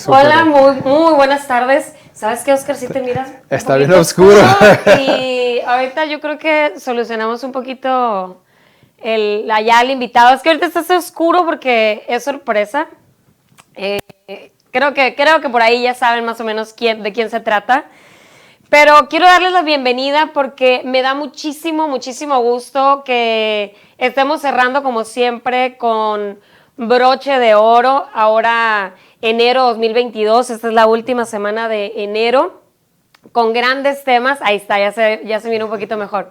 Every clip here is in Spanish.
Hola, muy buenas tardes. ¿Sabes qué, Oscar? Si te miras está bien oscuro. Y ahorita yo creo que solucionamos un poquito allá el invitado. Es que ahorita está oscuro porque es sorpresa. Creo que por ahí ya saben más o menos de quién se trata. Pero quiero darles la bienvenida porque me da muchísimo gusto que estemos cerrando como siempre con broche de oro. Ahora enero 2022, esta es la última semana de enero, con grandes temas. Ahí está, ya se mira un poquito mejor.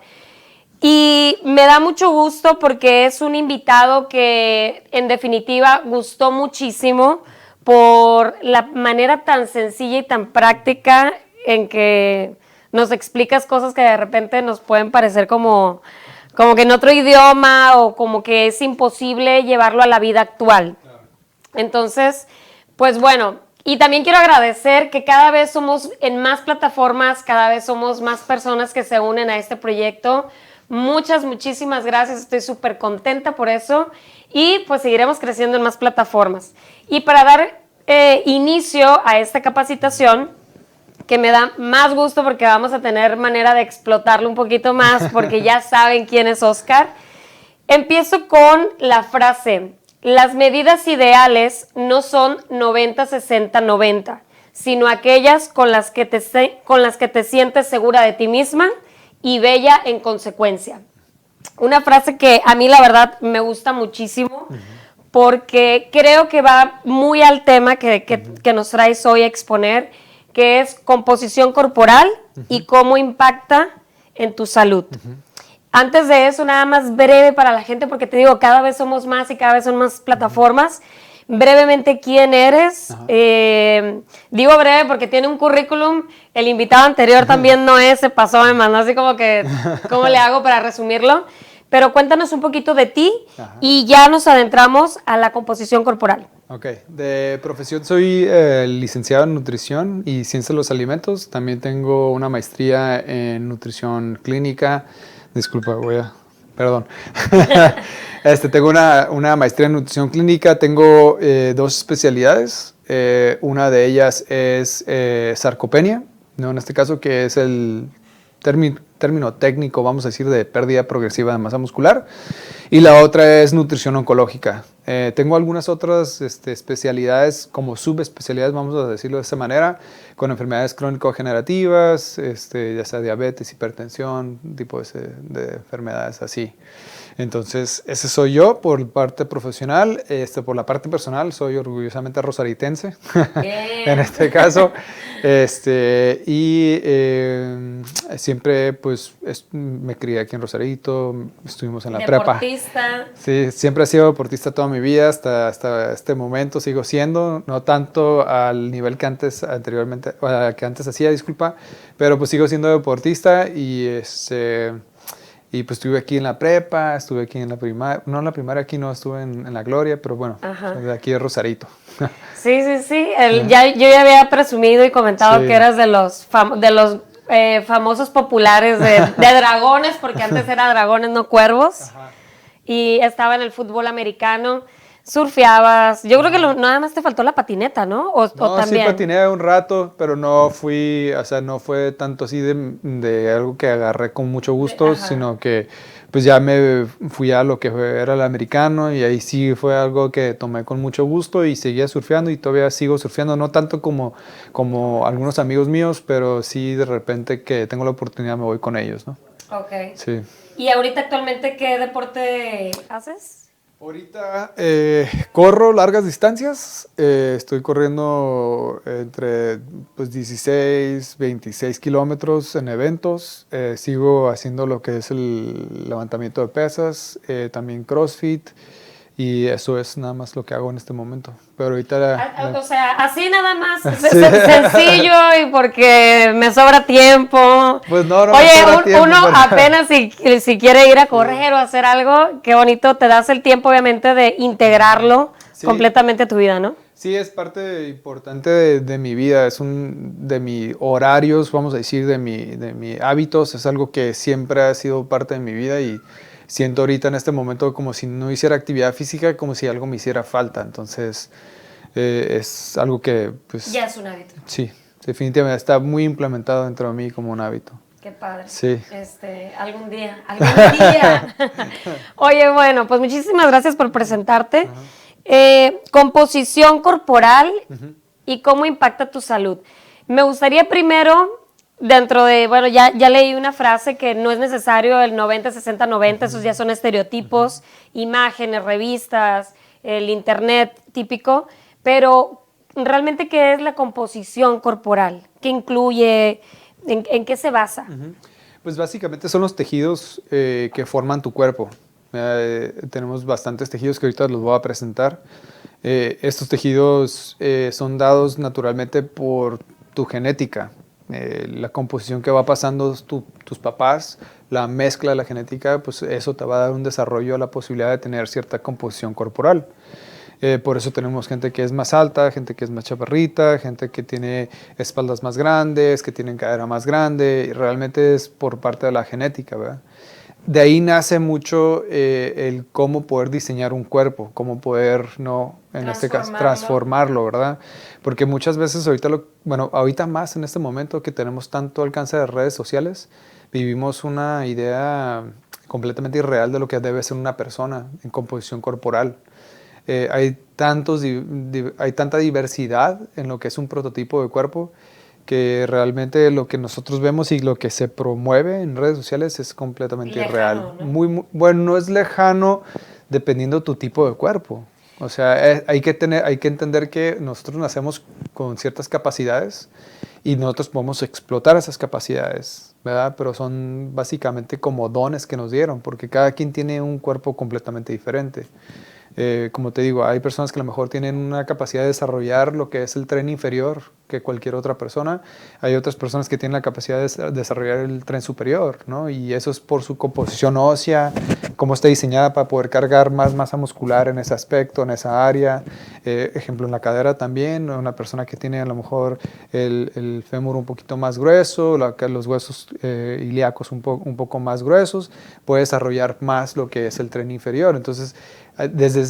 Y me da mucho gusto porque es un invitado que en definitiva gustó muchísimo por la manera tan sencilla y tan práctica en que nos explicas cosas que de repente nos pueden parecer como que en otro idioma o como que es imposible llevarlo a la vida actual. Entonces, pues bueno, y también quiero agradecer que cada vez somos en más plataformas, cada vez somos más personas que se unen a este proyecto. Muchísimas gracias, estoy súper contenta por eso y pues seguiremos creciendo en más plataformas. Y para dar inicio a esta capacitación, que me da más gusto porque vamos a tener manera de explotarlo un poquito más porque ya saben quién es Oscar, empiezo con la frase: las medidas ideales no son 90-60-90, sino aquellas con las que te sientes segura de ti misma y bella en consecuencia. Una frase que a mí la verdad me gusta muchísimo porque creo que va muy al tema que nos traes hoy a exponer, que es composición corporal y cómo impacta en tu salud. Antes de eso, nada más breve para la gente, porque te digo, cada vez somos más y cada vez son más plataformas. Brevemente, ¿quién eres? Digo breve porque tiene un currículum. El invitado anterior también no es, se pasó, me mandó así como que, ¿cómo le hago para resumirlo? Pero cuéntanos un poquito de ti y ya nos adentramos a la composición corporal. Ok, de profesión soy licenciado en nutrición y ciencia de los alimentos. También tengo una maestría en nutrición clínica. Disculpa, perdón. Tengo una maestría en nutrición clínica. Tengo dos especialidades. Una de ellas es sarcopenia, ¿no? En este caso, que es el término técnico, vamos a decir, de pérdida progresiva de masa muscular. Y la otra es nutrición oncológica. Tengo algunas otras especialidades, como subespecialidades, vamos a decirlo de esta manera, con enfermedades crónico-degenerativas, ya sea diabetes, hipertensión, tipo de enfermedades así. Entonces, ese soy yo por parte profesional. Por la parte personal, soy orgullosamente rosaritense, en este caso. Siempre, pues, me crié aquí en Rosarito, estuvimos en la prepa. Deportista. Sí, siempre he sido deportista toda mi vida, hasta este momento sigo siendo, no tanto al nivel que antes hacía, disculpa, pero pues sigo siendo deportista y pues estuve aquí en la prepa, estuve aquí en la primaria, no en la primaria, aquí no estuve en la Gloria, pero bueno, de aquí de Rosarito. Sí. Yo ya había presumido y comentado que eras de los famosos populares de dragones, porque antes era dragones, no cuervos. Y estaba en el fútbol americano, surfeabas. Yo creo que nada más te faltó la patineta, ¿no? ¿O también? Sí patiné un rato, pero no fue tanto así de algo que agarré con mucho gusto, sino que pues ya me fui a lo que era el americano y ahí sí fue algo que tomé con mucho gusto y seguía surfeando y todavía sigo surfeando, no tanto como algunos amigos míos, pero sí de repente que tengo la oportunidad me voy con ellos, ¿no? Ok. Sí. ¿Y ahorita actualmente qué deporte haces? Ahorita corro largas distancias, estoy corriendo entre 16, 26 kilómetros en eventos, sigo haciendo lo que es el levantamiento de pesas, también CrossFit, y eso es nada más lo que hago en este momento. Pero ahorita... O sea, así nada más, Sí. sencillo y porque me sobra tiempo. Pues no Oye, me sobra tiempo, uno pero... apenas si quiere ir a correr o hacer algo, qué bonito, te das el tiempo obviamente de integrarlo completamente a tu vida, ¿no? Sí, es parte importante de mi vida, de mis horarios, vamos a decir, de mi hábitos, es algo que siempre ha sido parte de mi vida y siento ahorita en este momento como si no hiciera actividad física, como si algo me hiciera falta. Entonces, es algo que, pues... Ya es un hábito. Sí, definitivamente está muy implementado dentro de mí como un hábito. Qué padre. Sí. Algún día. Oye, bueno, pues muchísimas gracias por presentarte. Composición corporal y cómo impacta tu salud. Me gustaría primero, dentro de, bueno, ya leí una frase que no es necesario el 90, 60, 90, esos ya son estereotipos, imágenes, revistas, el internet típico, pero realmente, ¿qué es la composición corporal? ¿Qué incluye? ¿En qué se basa? Pues básicamente son los tejidos que forman tu cuerpo. Tenemos bastantes tejidos que ahorita los voy a presentar. Estos tejidos son dados naturalmente por tu genética. La composición que va pasando tus papás, la mezcla de la genética, pues eso te va a dar un desarrollo a la posibilidad de tener cierta composición corporal. Por eso tenemos gente que es más alta, gente que es más chaparrita, gente que tiene espaldas más grandes, que tienen cadera más grande. Y realmente es por parte de la genética, ¿verdad? De ahí nace mucho el cómo poder diseñar un cuerpo, cómo poder, en este caso, transformarlo, ¿verdad? Porque muchas veces ahorita más en este momento que tenemos tanto alcance de redes sociales, vivimos una idea completamente irreal de lo que debe ser una persona en composición corporal. Hay tanta diversidad en lo que es un prototipo de cuerpo que realmente lo que nosotros vemos y lo que se promueve en redes sociales es completamente irreal. ¿No? Bueno, no es lejano dependiendo tu tipo de cuerpo. O sea, hay que entender que nosotros nacemos con ciertas capacidades y nosotros podemos explotar esas capacidades, ¿verdad? Pero son básicamente como dones que nos dieron, porque cada quien tiene un cuerpo completamente diferente. Como te digo, hay personas que a lo mejor tienen una capacidad de desarrollar lo que es el tren inferior que cualquier otra persona. Hay otras personas que tienen la capacidad de desarrollar el tren superior, ¿no? Y eso es por su composición ósea, cómo está diseñada para poder cargar más masa muscular en ese aspecto, en esa área. Ejemplo, en la cadera también, una persona que tiene a lo mejor el fémur un poquito más grueso, los huesos ilíacos un poco más gruesos, puede desarrollar más lo que es el tren inferior. Entonces, desde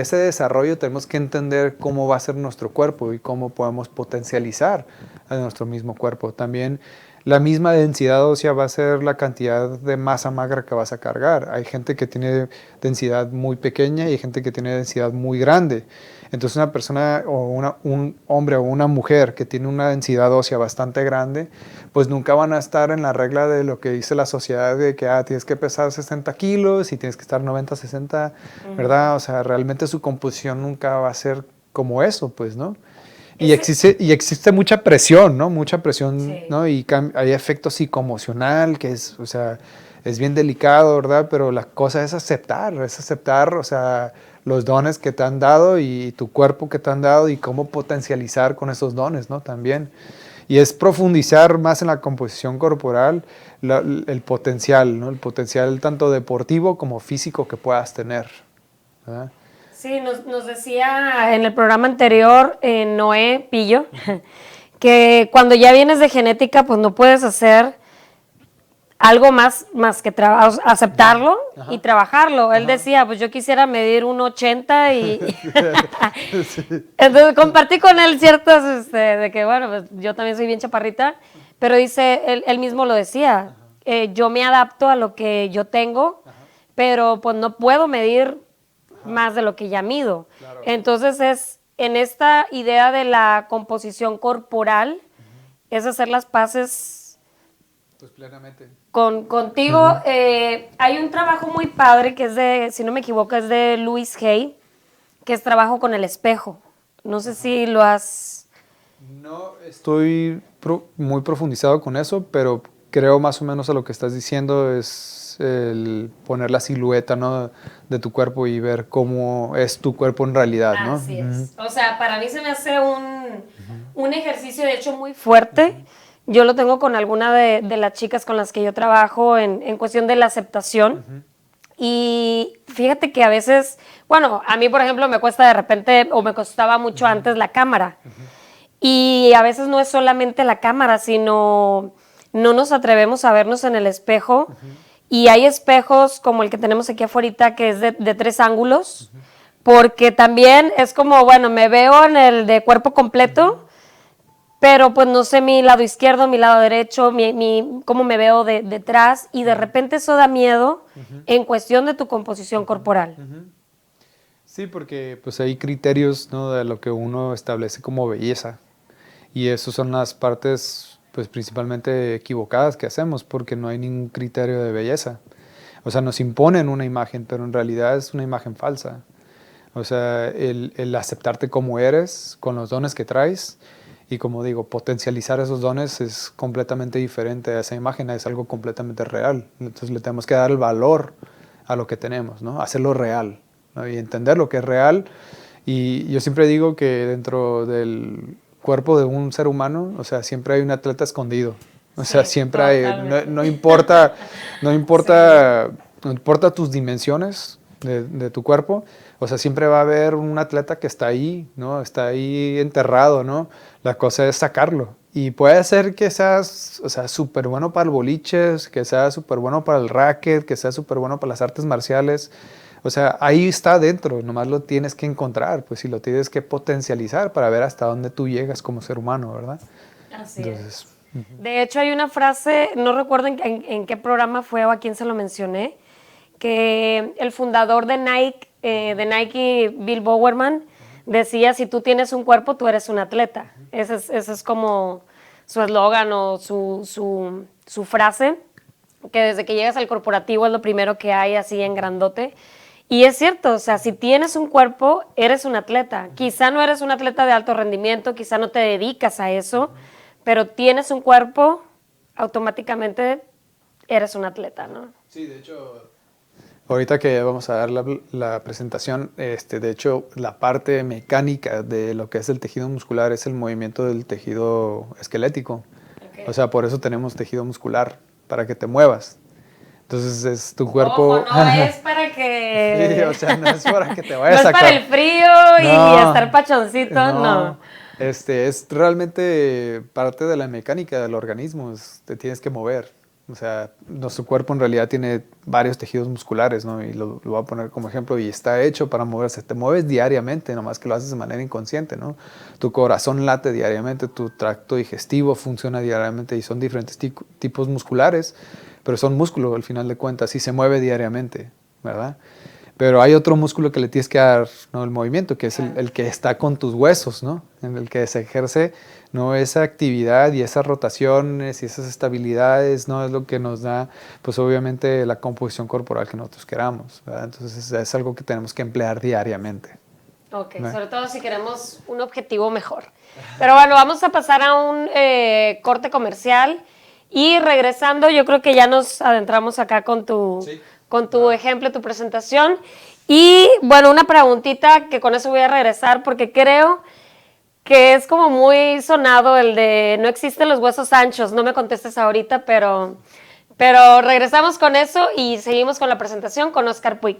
ese desarrollo tenemos que entender cómo va a ser nuestro cuerpo y cómo podemos potencializar a nuestro mismo cuerpo. También la misma densidad ósea va a ser la cantidad de masa magra que vas a cargar. Hay gente que tiene densidad muy pequeña y hay gente que tiene densidad muy grande. Entonces una persona o un hombre o una mujer que tiene una densidad ósea bastante grande, pues nunca van a estar en la regla de lo que dice la sociedad de que tienes que pesar 60 kilos y tienes que estar 90, 60, ¿verdad? O sea, realmente su composición nunca va a ser como eso, pues, ¿no? Y existe mucha presión, ¿no? Mucha presión, sí. ¿No? Y hay efecto psicoemocional que es, o sea, es bien delicado, ¿verdad? Pero la cosa es aceptar, o sea, los dones que te han dado y tu cuerpo que te han dado y cómo potencializar con esos dones, ¿no? También. Y es profundizar más en la composición corporal, el potencial, ¿no? El potencial tanto deportivo como físico que puedas tener, ¿verdad? Sí, nos decía en el programa anterior Noé Pillo que cuando ya vienes de genética, pues no puedes hacer algo más que aceptarlo. Ajá. Y trabajarlo. Él decía, pues yo quisiera medir 1.80 y... Sí. Entonces compartí con él ciertas, de que bueno, pues yo también soy bien chaparrita, pero dice, él mismo lo decía, yo me adapto a lo que yo tengo, pero pues no puedo medir más de lo que ya mido. Claro. Entonces es en esta idea de la composición corporal, es hacer las paces pues plenamente contigo. Hay un trabajo muy padre que es de, si no me equivoco, es de Louise Hay, que es trabajo con el espejo. No sé si lo has... No estoy muy profundizado con eso, pero creo más o menos a lo que estás diciendo es el poner la silueta, ¿no? de tu cuerpo y ver cómo es tu cuerpo en realidad, ¿no? Así es. O sea, para mí se me hace un ejercicio, de hecho, muy fuerte. Yo lo tengo con alguna de las chicas con las que yo trabajo en cuestión de la aceptación. Y fíjate que a veces, bueno, a mí, por ejemplo, me cuesta de repente, o me costaba mucho antes la cámara. Y a veces no es solamente la cámara, sino no nos atrevemos a vernos en el espejo. Y hay espejos como el que tenemos aquí afuera, que es de 3 ángulos, porque también es como, bueno, me veo en el de cuerpo completo, pero pues no sé mi lado izquierdo, mi lado derecho, cómo me veo detrás, y de repente eso da miedo en cuestión de tu composición corporal. Sí, porque pues hay criterios, ¿no? De lo que uno establece como belleza. Y esas son las partes, pues principalmente equivocadas que hacemos, porque no hay ningún criterio de belleza. O sea, nos imponen una imagen, pero en realidad es una imagen falsa. O sea, el aceptarte como eres, con los dones que traes, y como digo, potencializar esos dones es completamente diferente a esa imagen, es algo completamente real. Entonces le tenemos que dar el valor a lo que tenemos, ¿no? Hacerlo real, ¿no? Y entender lo que es real. Y yo siempre digo que dentro del cuerpo de un ser humano, o sea, siempre hay un atleta escondido. O sea, Sí, siempre hay, totalmente. no importa, no importa, Sí. no importa tus dimensiones de tu cuerpo, o sea, siempre va a haber un atleta que está ahí, ¿no? Está ahí enterrado, ¿no? La cosa es sacarlo. Y puede ser que seas, o sea, súper bueno para el boliche, que seas súper bueno para el racket, que seas súper bueno para las artes marciales. O sea, ahí está dentro, nomás lo tienes que encontrar, pues, y lo tienes que potencializar para ver hasta dónde tú llegas como ser humano, ¿verdad? Así Entonces, es. De hecho, hay una frase, no recuerdo en qué programa fue o a quién se lo mencioné, que el fundador de Nike, Bill Bowerman, decía, si tú tienes un cuerpo, tú eres un atleta. Ese es como su eslogan o su frase, que desde que llegas al corporativo es lo primero que hay así en grandote. Y es cierto, o sea, si tienes un cuerpo, eres un atleta. Quizá no eres un atleta de alto rendimiento, quizá no te dedicas a eso, pero tienes un cuerpo, automáticamente eres un atleta, ¿no? sí, de hecho, ahorita que vamos a dar la presentación, de hecho, la parte mecánica de lo que es el tejido muscular es el movimiento del tejido esquelético. Okay. O sea, por eso tenemos tejido muscular, para que te muevas. Entonces es tu Ojo, cuerpo. no es para Sí, que... o sea, no es para que te no vayas es a para el frío y No, estar pachoncito, no. no. Es realmente parte de la mecánica del organismo. Te tienes que mover. O sea, nuestro cuerpo en realidad tiene varios tejidos musculares, ¿no? Y lo voy a poner como ejemplo. Y está hecho para moverse. Te mueves diariamente, nomás que lo haces de manera inconsciente, ¿no? Tu corazón late diariamente, tu tracto digestivo funciona diariamente y son diferentes tipos musculares, pero son músculos al final de cuentas y se mueve diariamente, ¿verdad? Pero hay otro músculo que le tienes que dar, ¿no? El movimiento, que es el que está con tus huesos, ¿no? En el que se ejerce, ¿no? Esa actividad y esas rotaciones y esas estabilidades, ¿no? Es lo que nos da, pues obviamente, la composición corporal que nosotros queramos, ¿verdad? Entonces es algo que tenemos que emplear diariamente. Ok, ¿Verdad? sobre todo si queremos un objetivo mejor. Pero bueno, vamos a pasar a un corte comercial y regresando, yo creo que ya nos adentramos acá Sí. con tu ejemplo, tu presentación. Y bueno, una preguntita que con eso voy a regresar porque creo que es como muy sonado el de no existen los huesos anchos. No me contestes ahorita, pero regresamos con eso y seguimos con la presentación con Oscar Puig.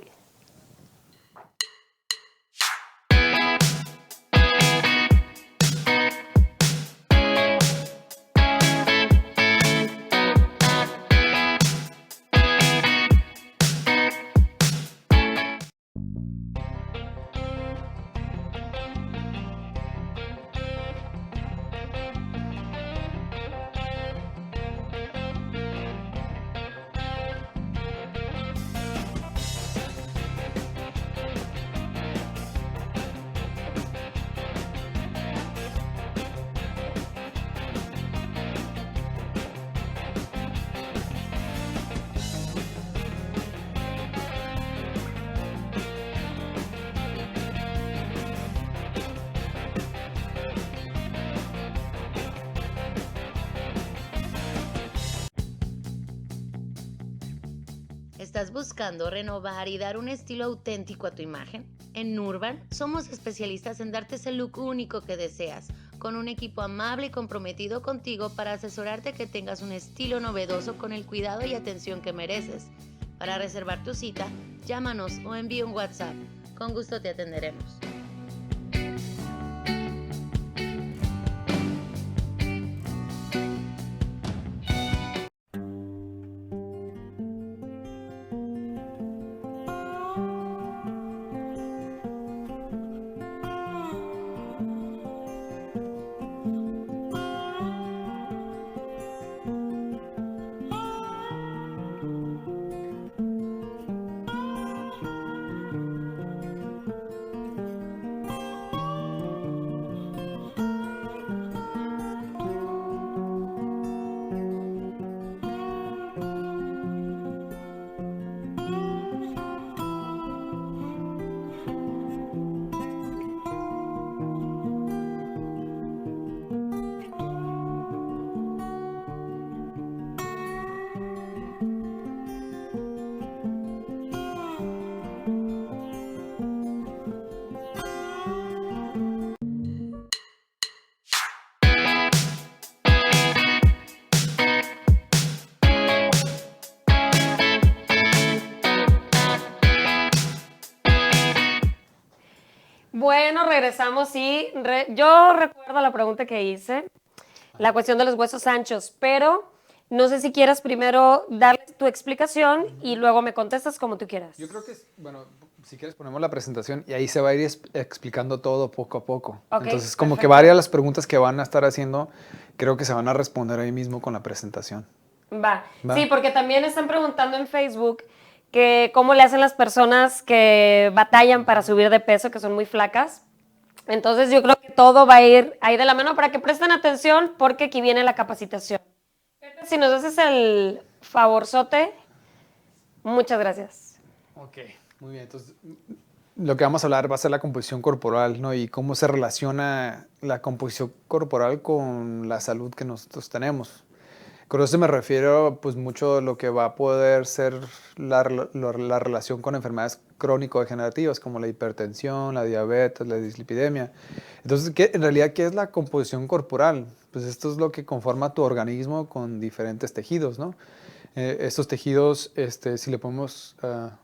¿Estás buscando renovar y dar un estilo auténtico a tu imagen? En Urban somos especialistas en darte ese look único que deseas, con un equipo amable y comprometido contigo para asesorarte que tengas un estilo novedoso con el cuidado y atención que mereces. Para reservar tu cita, llámanos o envía un WhatsApp. Con gusto te atenderemos. Bueno, regresamos, sí. Yo recuerdo la pregunta que hice, la cuestión de los huesos anchos, pero no sé si quieras primero darle tu explicación y luego me contestas como tú quieras. Yo creo que, bueno, si quieres ponemos la presentación y ahí se va a ir explicando todo poco a poco. Ok, Entonces, como que perfecto. varias de las preguntas que van a estar haciendo, creo que se van a responder ahí mismo con la presentación. Va. Va. Sí, porque también están preguntando en Facebook que cómo le hacen las personas que batallan para subir de peso, que son muy flacas. Entonces yo creo que todo va a ir ahí de la mano para que presten atención porque aquí viene la capacitación. Pepe, si nos haces el favorzote, muchas gracias. Ok, muy bien. Entonces, lo que vamos a hablar va a ser la composición corporal, ¿no? Y cómo se relaciona la composición corporal con la salud que nosotros tenemos. Con eso me refiero pues mucho a lo que va a poder ser la relación con enfermedades crónico-degenerativas como la hipertensión, la diabetes, la dislipidemia. Entonces, en realidad, ¿qué es la composición corporal? Pues esto es lo que conforma tu organismo con diferentes tejidos, ¿no? Estos tejidos, si le podemos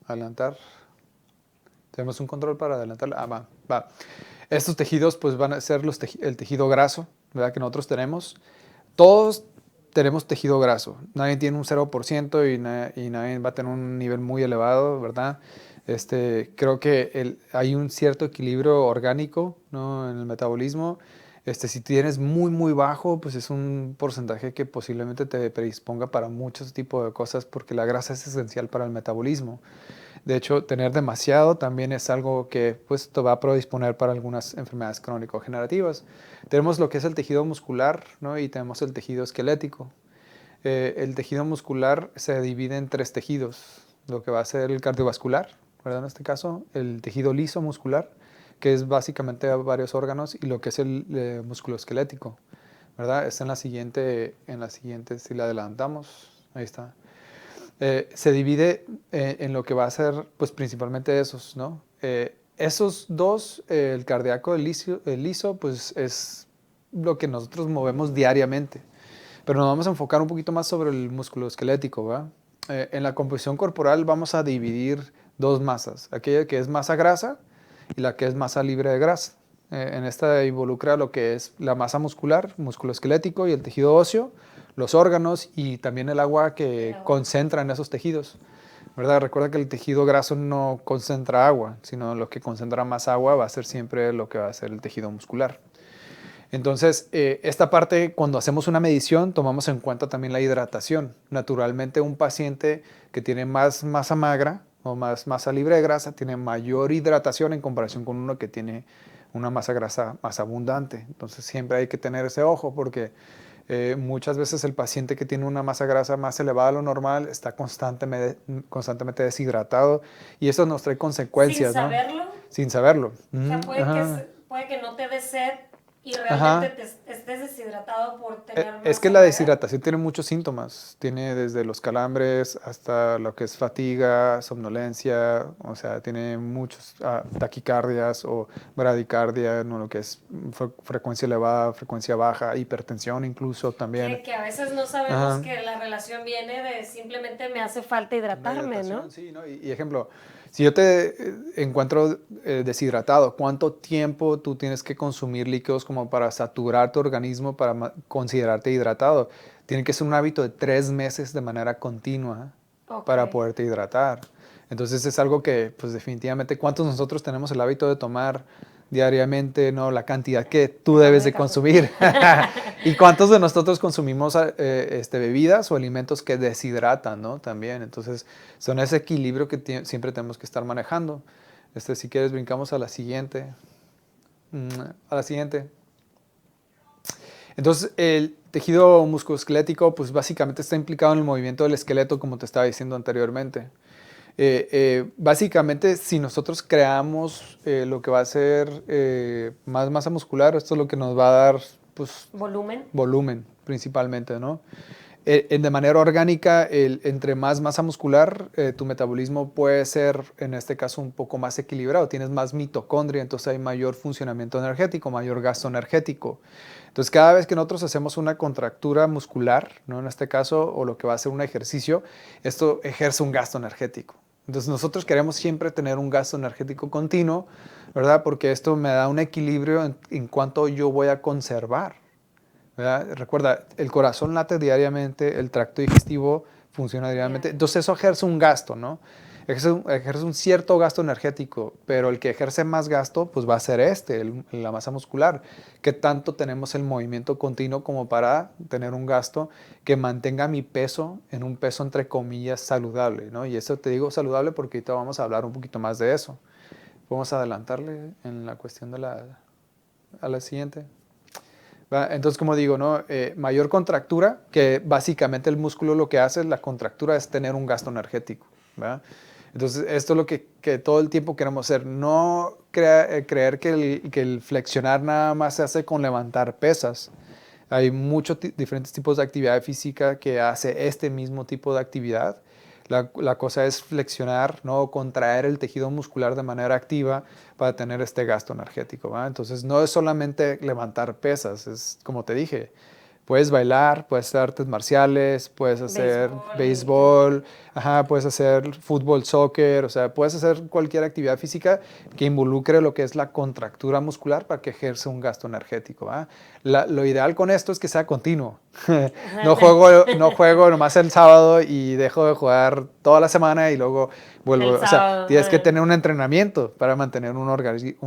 adelantar, tenemos un control para adelantar. Va. Estos tejidos pues van a ser el tejido graso, ¿verdad? Que nosotros tenemos. Todos tenemos tejido graso. Nadie tiene un 0% y nadie va a tener un nivel muy elevado, ¿verdad? Creo que hay un cierto equilibrio orgánico, ¿no? En el metabolismo. Si tienes muy, muy bajo, pues es un porcentaje que posiblemente te predisponga para muchos tipos de cosas porque la grasa es esencial para el metabolismo. De hecho, tener demasiado también es algo que pues, te va a predisponer para algunas enfermedades crónico-degenerativas. Tenemos lo que es el tejido muscular, ¿no? Y tenemos el tejido esquelético. El tejido muscular se divide en 3 tejidos, lo que va a ser el cardiovascular, ¿verdad? En este caso, el tejido liso muscular, que es básicamente varios órganos, y lo que es el músculo esquelético, ¿verdad? Está en la siguiente, si la adelantamos, ahí está. Se divide en lo que va a ser, pues principalmente esos, ¿no? Esos dos, el cardíaco, el liso, pues es lo que nosotros movemos diariamente. Pero nos vamos a enfocar un poquito más sobre el músculo esquelético, ¿verdad? En la composición corporal vamos a dividir 2 masas, aquella que es masa grasa y la que es masa libre de grasa. En esta involucra lo que es la masa muscular, músculo esquelético y el tejido óseo, los órganos y también el agua que concentra en esos tejidos, ¿verdad? Recuerda que el tejido graso no concentra agua, sino lo que concentra más agua va a ser siempre lo que va a ser el tejido muscular. Entonces, esta parte, cuando hacemos una medición, tomamos en cuenta también la hidratación. Naturalmente, un paciente que tiene más masa magra o más masa libre de grasa tiene mayor hidratación en comparación con uno que tiene una masa grasa más abundante. Entonces, siempre hay que tener ese ojo porque muchas veces el paciente que tiene una masa grasa más elevada a lo normal está constantemente deshidratado y eso nos trae consecuencias, Sin ¿no? saberlo. Sin saberlo. O sea, puede que no te dé sed y realmente estés deshidratado por tener Es que la deshidratación tiene muchos síntomas. Tiene desde los calambres hasta lo que es fatiga, somnolencia, o sea, tiene muchos taquicardias o bradicardia, ¿no? Lo que es frecuencia elevada, frecuencia baja, hipertensión incluso también. Que a veces no sabemos que la relación viene de simplemente me hace falta hidratarme, ¿no? Sí, ¿no? Y ejemplo, si yo te encuentro deshidratado, ¿cuánto tiempo tú tienes que consumir líquidos como para saturar tu organismo, para considerarte hidratado? Tiene que ser un hábito de 3 meses de manera continua para poderte hidratar. Entonces es algo que, pues definitivamente, ¿cuántos nosotros tenemos el hábito de tomar diariamente, ¿no? La cantidad que tú debes de consumir? ¿Y cuántos de nosotros consumimos bebidas o alimentos que deshidratan, ¿no? También. Entonces, son ese equilibrio que siempre tenemos que estar manejando. Si quieres, brincamos a la siguiente. A la siguiente. Entonces, el tejido musculoesquelético, pues básicamente está implicado en el movimiento del esqueleto, como te estaba diciendo anteriormente. Básicamente, si nosotros creamos lo que va a ser más masa muscular, esto es lo que nos va a dar, pues, volumen principalmente, ¿no? De manera orgánica, entre más masa muscular, tu metabolismo puede ser, en este caso, un poco más equilibrado. Tienes más mitocondria, entonces hay mayor funcionamiento energético, mayor gasto energético. Entonces, cada vez que nosotros hacemos una contractura muscular, ¿no? En este caso, o lo que va a ser un ejercicio, esto ejerce un gasto energético. Entonces nosotros queremos siempre tener un gasto energético continuo, ¿verdad? Porque esto me da un equilibrio en cuanto yo voy a conservar, ¿verdad? Recuerda, el corazón late diariamente, el tracto digestivo funciona diariamente, entonces eso ejerce un gasto, ¿no? Ejerce un cierto gasto energético, pero el que ejerce más gasto, pues va a ser la masa muscular. ¿Qué tanto tenemos el movimiento continuo como para tener un gasto que mantenga mi peso en un peso entre comillas saludable, ¿no? Y eso te digo saludable porque ahorita vamos a hablar un poquito más de eso. Vamos a adelantarle en la cuestión a la siguiente. ¿Va? Entonces, como digo, ¿no? Mayor contractura, que básicamente el músculo lo que hace, la contractura es tener un gasto energético, ¿va? Entonces, esto es lo que todo el tiempo queremos hacer. No creer que el flexionar nada más se hace con levantar pesas. Hay muchos diferentes tipos de actividad física que hace este mismo tipo de actividad. La cosa es flexionar, ¿no? Contraer el tejido muscular de manera activa para tener este gasto energético, ¿va? Entonces, no es solamente levantar pesas, es como te dije. Puedes bailar, puedes hacer artes marciales, puedes hacer béisbol, ajá, puedes hacer fútbol, soccer, o sea, puedes hacer cualquier actividad física que involucre lo que es la contractura muscular para que ejerce un gasto energético, ¿va? Lo ideal con esto es que sea continuo. No juego nomás el sábado y dejo de jugar toda la semana y luego vuelvo. O sea, tienes que tener un entrenamiento para mantener un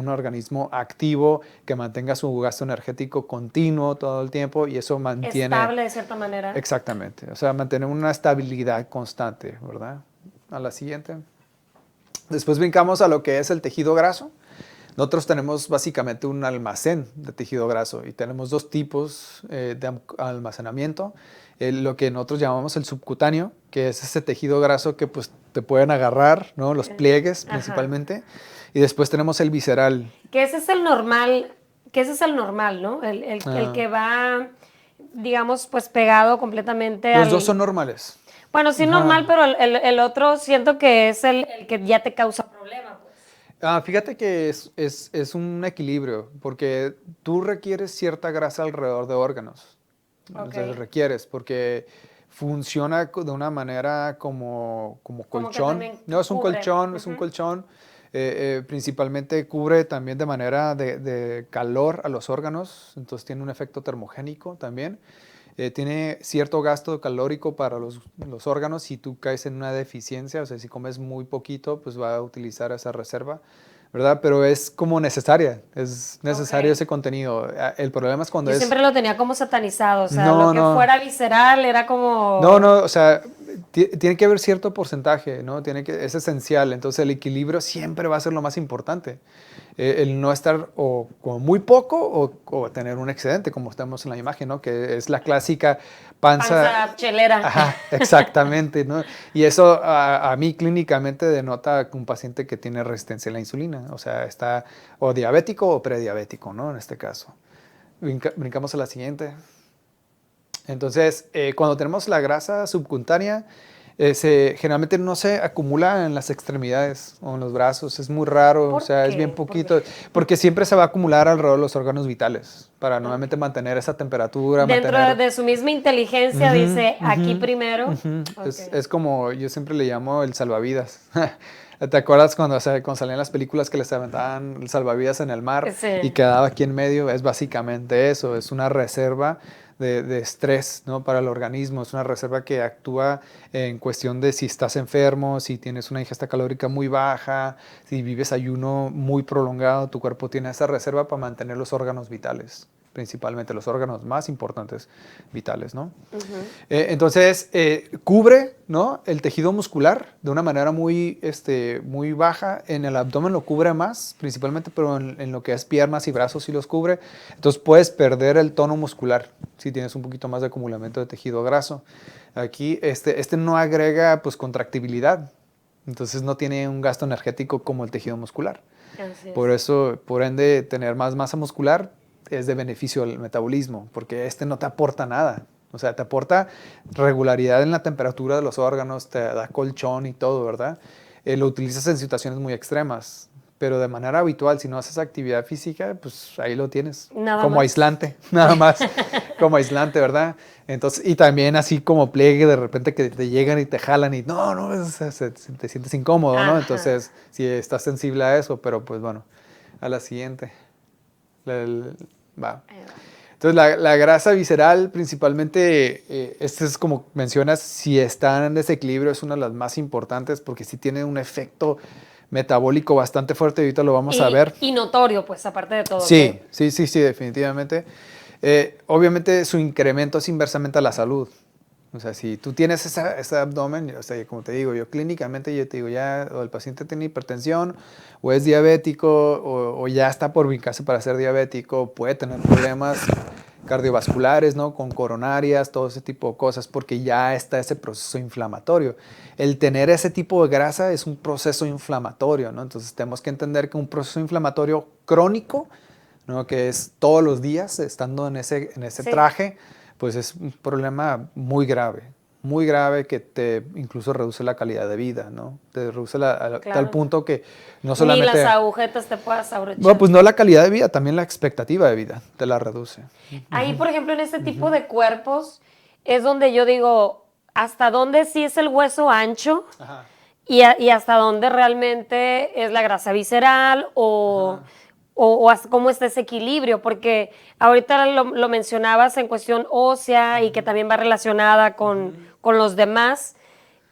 organismo activo, que mantenga su gasto energético continuo todo el tiempo y eso mantiene... Estable de cierta manera. Exactamente. O sea, mantener una estabilidad constante, ¿verdad? A la siguiente. Después brincamos a lo que es el tejido graso. Nosotros tenemos básicamente un almacén de tejido graso y tenemos dos tipos de almacenamiento. Lo que nosotros llamamos el subcutáneo, que es ese tejido graso que pues, te pueden agarrar, ¿no? Los pliegues principalmente. Y después tenemos el visceral. Que ese es el normal, ¿no? El que va, digamos, pues pegado completamente Los dos son normales. Bueno, sí, normal, pero el otro siento que es el que ya te causa problema. Fíjate que es un equilibrio, porque tú requieres cierta grasa alrededor de órganos. Okay. O sea, requieres, porque funciona de una manera como colchón. No, es un colchón, es un colchón. Principalmente cubre también de manera de calor a los órganos, entonces tiene un efecto termogénico también. Tiene cierto gasto calórico para los órganos. Si tú caes en una deficiencia, o sea, si comes muy poquito, pues va a utilizar esa reserva, ¿verdad? Pero es como necesaria, es necesario ese contenido. El problema es cuando Yo siempre lo tenía como satanizado, o sea, lo que fuera visceral era como... No, o sea, tiene que haber cierto porcentaje, ¿no? Es esencial, entonces el equilibrio siempre va a ser lo más importante. El no estar o con muy poco o tener un excedente, como estamos en la imagen, ¿no? Que es la clásica panza chelera. Ajá, exactamente, ¿no? Y eso a mí clínicamente denota un paciente que tiene resistencia a la insulina, o sea, está o diabético o prediabético, ¿no? En este caso. Brincamos a la siguiente. Entonces, cuando tenemos la grasa subcutánea, generalmente no se acumula en las extremidades o en los brazos, es muy raro, o sea, es bien poquito, porque siempre se va a acumular alrededor de los órganos vitales para nuevamente mantener esa temperatura. Dentro de su misma inteligencia dice, aquí primero. Okay. Es como, yo siempre le llamo el salvavidas. ¿Te acuerdas cuando salían las películas que les aventaban el salvavidas en el mar y quedaba aquí en medio? Es básicamente eso, es una reserva de estrés, ¿no? Para el organismo. Es una reserva que actúa en cuestión de si estás enfermo, si tienes una ingesta calórica muy baja, si vives ayuno muy prolongado, tu cuerpo tiene esa reserva para mantener los órganos vitales, principalmente los órganos más importantes vitales, ¿no? Entonces, cubre, ¿no? El tejido muscular de una manera muy baja. En el abdomen lo cubre más, principalmente, pero en lo que es piernas y brazos sí los cubre. Entonces, puedes perder el tono muscular si tienes un poquito más de acumulamiento de tejido graso. Aquí, no agrega, pues, contractibilidad. Entonces, no tiene un gasto energético como el tejido muscular. Por eso, por ende, tener más masa muscular es de beneficio al metabolismo, porque no te aporta nada. O sea, te aporta regularidad en la temperatura de los órganos, te da colchón y todo, ¿verdad? Lo utilizas en situaciones muy extremas. pero de manera habitual, si no haces actividad física, pues ahí lo tienes. Nada como más. aislante, nada más. Como aislante, ¿verdad? Entonces, y también así como pliegue, de repente que te llegan y te jalan y no, te sientes incómodo, ¿no? Ajá. Entonces, sí estás sensible a eso, pero pues bueno, a la siguiente. Va. Ahí va. Entonces, la grasa visceral, principalmente, este es como mencionas, si está en desequilibrio, es una de las más importantes porque sí tiene un efecto metabólico bastante fuerte, ahorita lo vamos a ver. Y notorio, pues, aparte de todo. Sí, ¿Ok? sí, definitivamente. Obviamente su incremento es inversamente a la salud. O sea, si tú tienes ese abdomen, o sea, como te digo, yo clínicamente yo te digo, ya o el paciente tiene hipertensión, o es diabético, o ya está por ubicarse para ser diabético, puede tener problemas cardiovasculares, ¿no? Con coronarias, todo ese tipo de cosas, porque ya está ese proceso inflamatorio. El tener ese tipo de grasa es un proceso inflamatorio, ¿no? Entonces tenemos que entender que un proceso inflamatorio crónico, ¿no? Que es todos los días estando en ese Sí. traje, pues es un problema muy grave que te incluso reduce la calidad de vida, ¿no? Te reduce Claro. tal punto que no Ni solamente... las agujetas te puedas abrochar. Bueno, pues no la calidad de vida, también la expectativa de vida te la reduce. Ahí, por ejemplo, en este tipo de cuerpos es donde yo digo, ¿hasta dónde sí es el hueso ancho? Ajá. Y hasta dónde realmente es la grasa visceral o hasta cómo está ese equilibrio, porque ahorita lo mencionabas en cuestión ósea y que también va relacionada con los demás.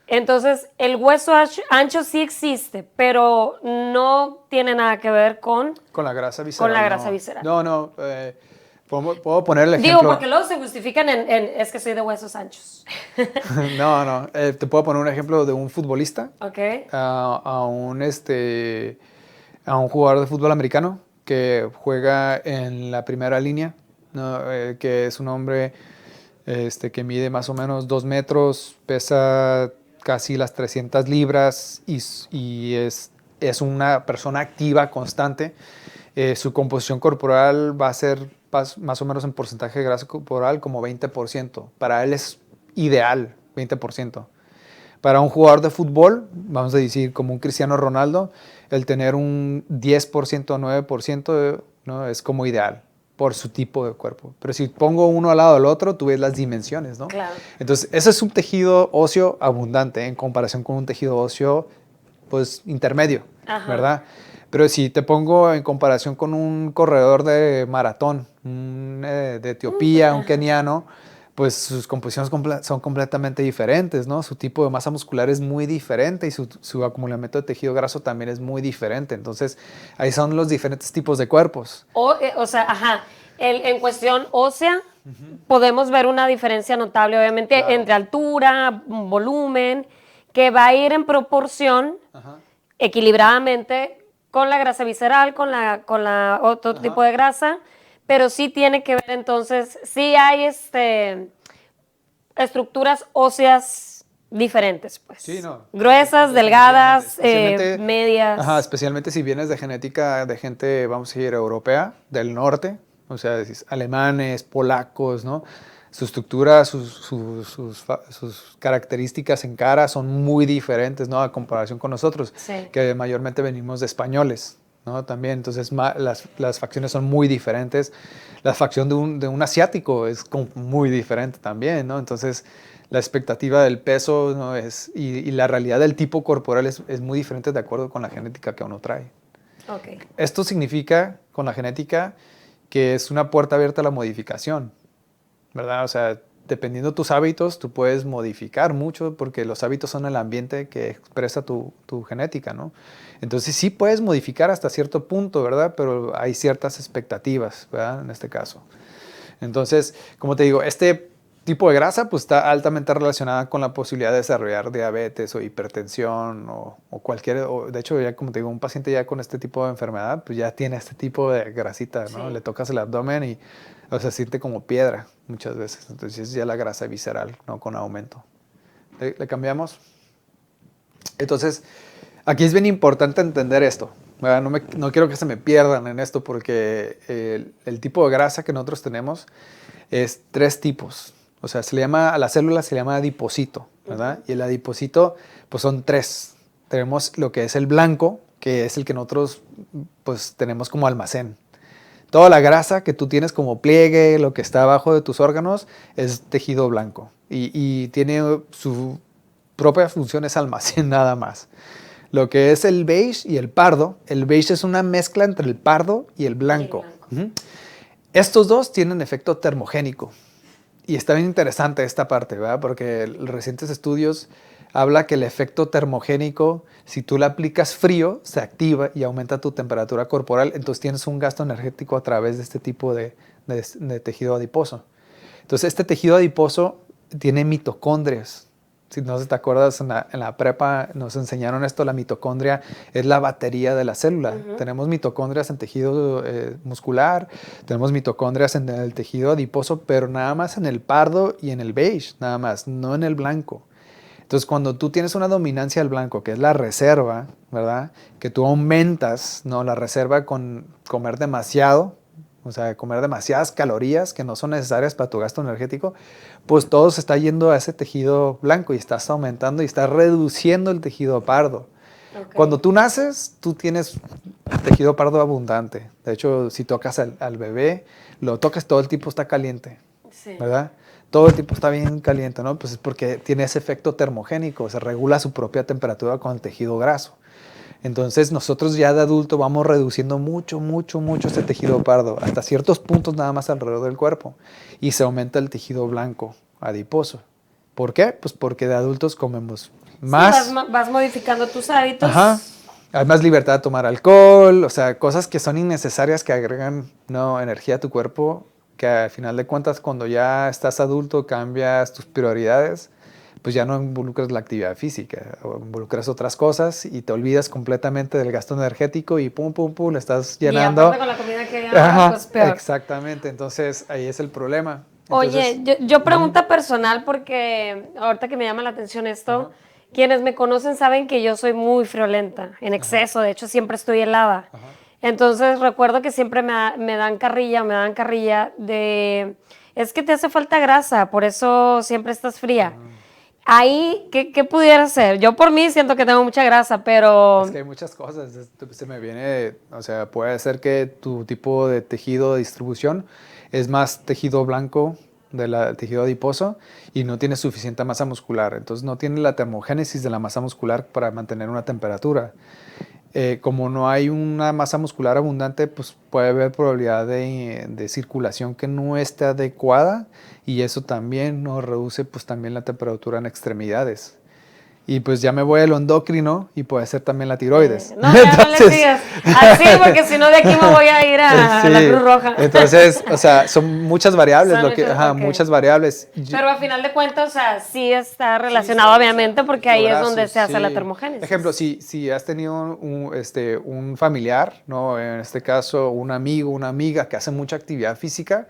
Entonces, el hueso ancho sí existe, pero no tiene nada que ver con Con la grasa visceral. la grasa no. visceral. No, puedo poner el ejemplo. Digo, porque luego se justifican es que soy de huesos anchos. No, te puedo poner un ejemplo de un futbolista, Ok. a un jugador de fútbol americano que juega en la primera línea, ¿no? Que es un hombre que mide más o menos 2 metros, pesa casi las 300 libras y es una persona activa, constante. Su composición corporal va a ser más o menos en porcentaje de grasa corporal como 20%. Para él es ideal, 20%. Para un jugador de fútbol, vamos a decir como un Cristiano Ronaldo, el tener un 10% o 9%, ¿no? Es como ideal por su tipo de cuerpo. Pero si pongo uno al lado del otro, tú ves las dimensiones, ¿no? Claro. Entonces, ese es un tejido óseo abundante en comparación con un tejido óseo, pues, intermedio, Ajá. ¿verdad? Pero si te pongo en comparación con un corredor de maratón, de Etiopía, un keniano, pues sus composiciones son completamente diferentes, ¿no? Su tipo de masa muscular es muy diferente y su acumulamiento de tejido graso también es muy diferente. Entonces, ahí son los diferentes tipos de cuerpos. O sea, ajá, en cuestión ósea podemos ver una diferencia notable, obviamente, Claro. entre altura, volumen, que va a ir en proporción Ajá. equilibradamente con la grasa visceral, con la otro Ajá. tipo de grasa, pero sí tiene que ver entonces, sí hay estructuras óseas diferentes, pues. Sí, no. Gruesas, delgadas, Especialmente- medias. Ajá, especialmente si vienes de genética de gente, vamos a decir, europea, del norte, o sea, decís, alemanes, polacos, ¿no? Su estructura, sus características en cara son muy diferentes, ¿no? A comparación con nosotros, Sí. que mayormente venimos de españoles, ¿no? También, entonces las facciones son muy diferentes. La facción de un asiático es muy diferente también, ¿no? Entonces, la expectativa del peso, ¿no? y la realidad del tipo corporal es muy diferente de acuerdo con la genética que uno trae. Ok. Esto significa, con la genética, que es una puerta abierta a la modificación, ¿verdad? O sea, dependiendo de tus hábitos, tú puedes modificar mucho porque los hábitos son el ambiente que expresa tu genética, ¿no? Entonces sí puedes modificar hasta cierto punto, ¿verdad? Pero hay ciertas expectativas, ¿verdad? En este caso. Entonces, como te digo, este tipo de grasa pues está altamente relacionada con la posibilidad de desarrollar diabetes o hipertensión o de hecho ya como te digo, un paciente ya con este tipo de enfermedad pues ya tiene este tipo de grasita, ¿no? Sí. Le tocas el abdomen y o sea, siente como piedra muchas veces, entonces es ya la grasa visceral, ¿no? Con aumento. ¿Le cambiamos? Entonces, aquí es bien importante entender esto, ¿verdad? No quiero que se me pierdan en esto porque el tipo de grasa que nosotros tenemos es 3 tipos. O sea, a la célula se le llama adipocito, ¿verdad? Y el adipocito, pues son 3. Tenemos lo que es el blanco, que es el que nosotros pues tenemos como almacén. Toda la grasa que tú tienes como pliegue, lo que está abajo de tus órganos, es tejido blanco. Y tiene su propia función, es almacén nada más. Lo que es el beige y el pardo, el beige es una mezcla entre el pardo y el blanco. Ujú. Estos dos tienen efecto termogénico. Y está bien interesante esta parte, ¿verdad? Porque recientes estudios habla que el efecto termogénico, si tú le aplicas frío, se activa y aumenta tu temperatura corporal. Entonces tienes un gasto energético a través de este tipo de tejido adiposo. Entonces este tejido adiposo tiene mitocondrias. Si no te acuerdas, en la prepa nos enseñaron esto, la mitocondria es la batería de la célula. Tenemos mitocondrias en tejido muscular, tenemos mitocondrias en el tejido adiposo, pero nada más en el pardo y en el beige, nada más, no en el blanco. Entonces, cuando tú tienes una dominancia del blanco, que es la reserva, ¿verdad? Que tú aumentas, ¿no? La reserva con comer demasiado, o sea, comer demasiadas calorías que no son necesarias para tu gasto energético, pues todo se está yendo a ese tejido blanco y estás aumentando y estás reduciendo el tejido pardo. Okay. Cuando tú naces, tú tienes tejido pardo abundante. De hecho, si tocas al bebé, lo tocas, todo el tiempo está caliente, sí. ¿Verdad? Todo el tiempo está bien caliente, ¿no? Pues es porque tiene ese efecto termogénico, se regula su propia temperatura con el tejido graso. Entonces nosotros ya de adulto vamos reduciendo mucho ese tejido pardo, hasta ciertos puntos nada más alrededor del cuerpo. Y se aumenta el tejido blanco, adiposo. ¿Por qué? Pues porque de adultos comemos más. Sí, vas modificando tus hábitos. Ajá. Hay más libertad de tomar alcohol, o sea, cosas que son innecesarias que agregan energía a tu cuerpo, que al final de cuentas cuando ya estás adulto cambias tus prioridades, pues ya no involucras la actividad física, o involucras otras cosas y te olvidas completamente del gasto energético y pum, le estás llenando. Y aparte con la comida que hay, pues peor. Exactamente, entonces ahí es el problema. Entonces, oye, yo pregunta personal porque ahorita que me llama la atención esto, quienes me conocen saben que yo soy muy friolenta, en exceso, de hecho siempre estoy helada. Entonces recuerdo que siempre me dan carrilla de, es que te hace falta grasa, por eso siempre estás fría. Ahí, ¿qué pudiera hacer? Yo por mí siento que tengo mucha grasa, pero... Es que hay muchas cosas. Se me viene, o sea, puede ser que tu tipo de tejido de distribución es más tejido blanco del tejido adiposo y no tiene suficiente masa muscular. Entonces no tiene la termogénesis de la masa muscular para mantener una temperatura. Como no hay una masa muscular abundante, pues puede haber probabilidad de circulación que no esté adecuada y eso también nos reduce pues también la temperatura en extremidades. Y pues ya me voy a lo endocrino y puede ser también la tiroides. No, ya entonces, no le sigas. Así, porque si no de aquí me voy a ir a la Cruz Roja. Entonces, o sea, son muchas variables. Muchas variables. Pero al final de cuentas, o sea, sí está relacionado obviamente porque ahí es donde se hace la termogénesis. Ejemplo, si has tenido un familiar, ¿no? En este caso un amigo, una amiga que hace mucha actividad física,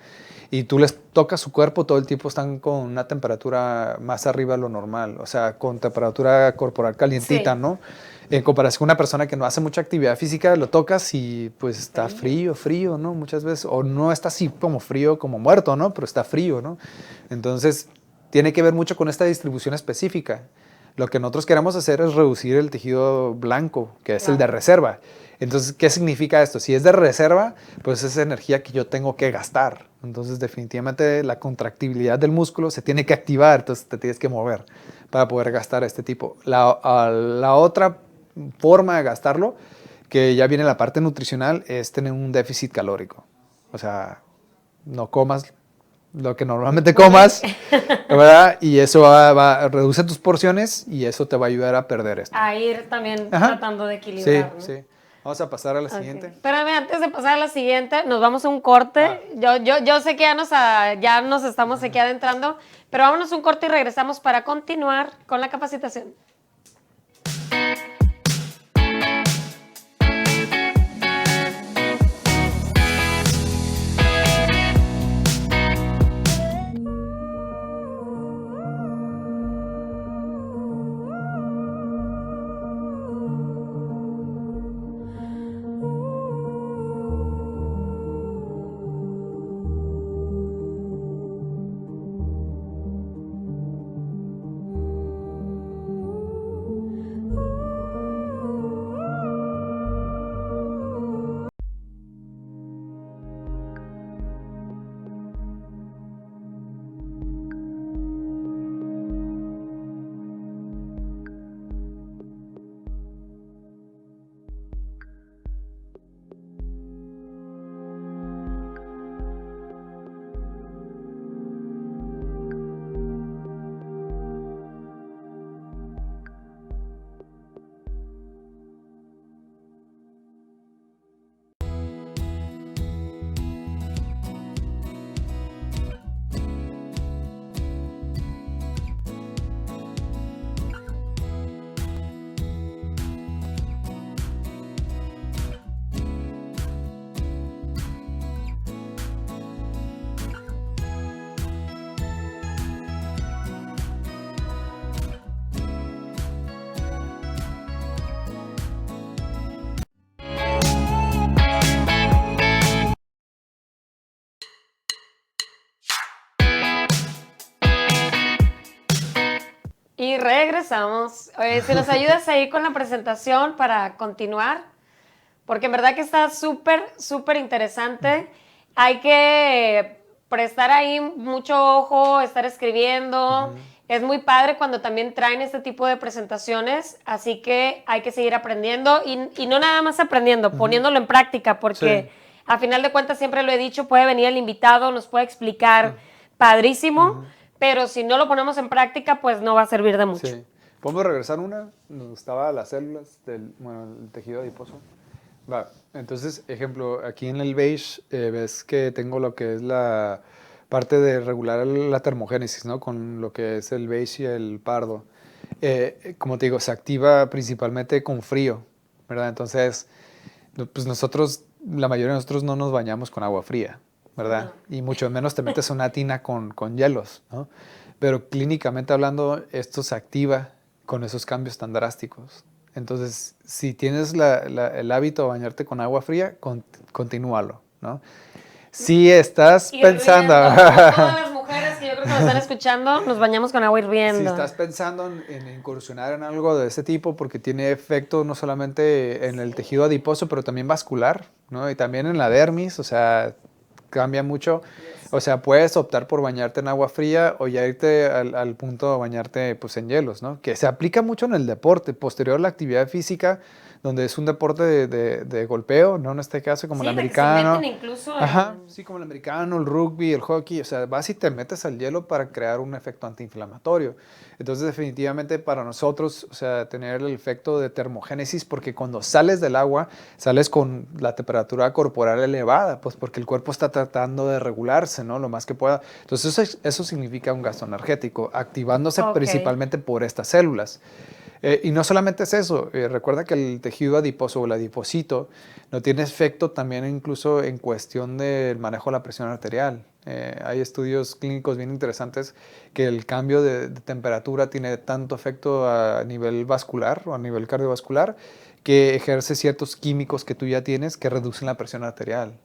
y tú les tocas su cuerpo, todo el tiempo están con una temperatura más arriba de lo normal, o sea, con temperatura corporal calientita, sí. ¿No? En comparación con una persona que no hace mucha actividad física, lo tocas y pues está frío, ¿no? Muchas veces, o no está así como frío, como muerto, ¿no? Pero está frío, ¿no? Entonces, tiene que ver mucho con esta distribución específica. Lo que nosotros queremos hacer es reducir el tejido blanco, que es el de reserva. Entonces, ¿qué significa esto? Si es de reserva, pues es energía que yo tengo que gastar. Entonces, definitivamente la contractibilidad del músculo se tiene que activar, entonces te tienes que mover para poder gastar este tipo. La otra forma de gastarlo, que ya viene la parte nutricional, es tener un déficit calórico. O sea, no comas lo que normalmente comas, ¿verdad? Y eso reduce tus porciones y eso te va a ayudar a perder esto. A ir también tratando de equilibrar, ¿no? Sí. Vamos a pasar a la siguiente. Espérame, antes de pasar a la siguiente, nos vamos a un corte. Yo sé que ya nos estamos aquí adentrando, pero vámonos a un corte y regresamos para continuar con la capacitación. Y regresamos. Si nos ayudas ahí con la presentación para continuar, porque en verdad que está súper, súper interesante. Hay que prestar ahí mucho ojo, estar escribiendo. Es muy padre cuando también traen este tipo de presentaciones, así que hay que seguir aprendiendo y no nada más aprendiendo, poniéndolo en práctica, porque a final de cuentas siempre lo he dicho, puede venir el invitado, nos puede explicar padrísimo, pero si no lo ponemos en práctica, pues no va a servir de mucho. Sí. ¿Podemos regresar una? Nos gustaba las células el tejido adiposo. Va, entonces, ejemplo, aquí en el beige ves que tengo lo que es la parte de regular la termogénesis, ¿no? Con lo que es el beige y el pardo. Como te digo, se activa principalmente con frío, ¿verdad? Entonces, pues nosotros, la mayoría de nosotros no nos bañamos con agua fría, ¿verdad? No. Y mucho menos te metes una tina con hielos, ¿no? Pero clínicamente hablando, esto se activa con esos cambios tan drásticos. Entonces, si tienes el hábito de bañarte con agua fría, continúalo, ¿no? Si estás pensando... Todas las mujeres que yo creo que nos están escuchando, nos bañamos con agua hirviendo. Si estás pensando en incursionar en algo de ese tipo, porque tiene efecto no solamente en el tejido adiposo, pero también vascular, ¿no? Y también en la dermis, o sea, cambia mucho. O sea, puedes optar por bañarte en agua fría o ya irte al punto de bañarte pues, en hielos, ¿no? Que se aplica mucho en el deporte, posterior a la actividad física, donde es un deporte de golpeo, ¿no? En este caso, como el americano. Se meten incluso Ajá, sí, como el americano, el rugby, el hockey. O sea, vas y te metes al hielo para crear un efecto antiinflamatorio. Entonces, definitivamente para nosotros, o sea, tener el efecto de termogénesis, porque cuando sales del agua, sales con la temperatura corporal elevada, pues porque el cuerpo está tratando de regularse, ¿no? Lo más que pueda. Entonces, eso significa un gasto energético, activándose principalmente por estas células. Y no solamente es eso, recuerda que el tejido adiposo o el adipocito no tiene efecto también incluso en cuestión del manejo de la presión arterial. Hay estudios clínicos bien interesantes que el cambio de temperatura tiene tanto efecto a nivel vascular o a nivel cardiovascular que ejerce ciertos químicos que tú ya tienes que reducen la presión arterial.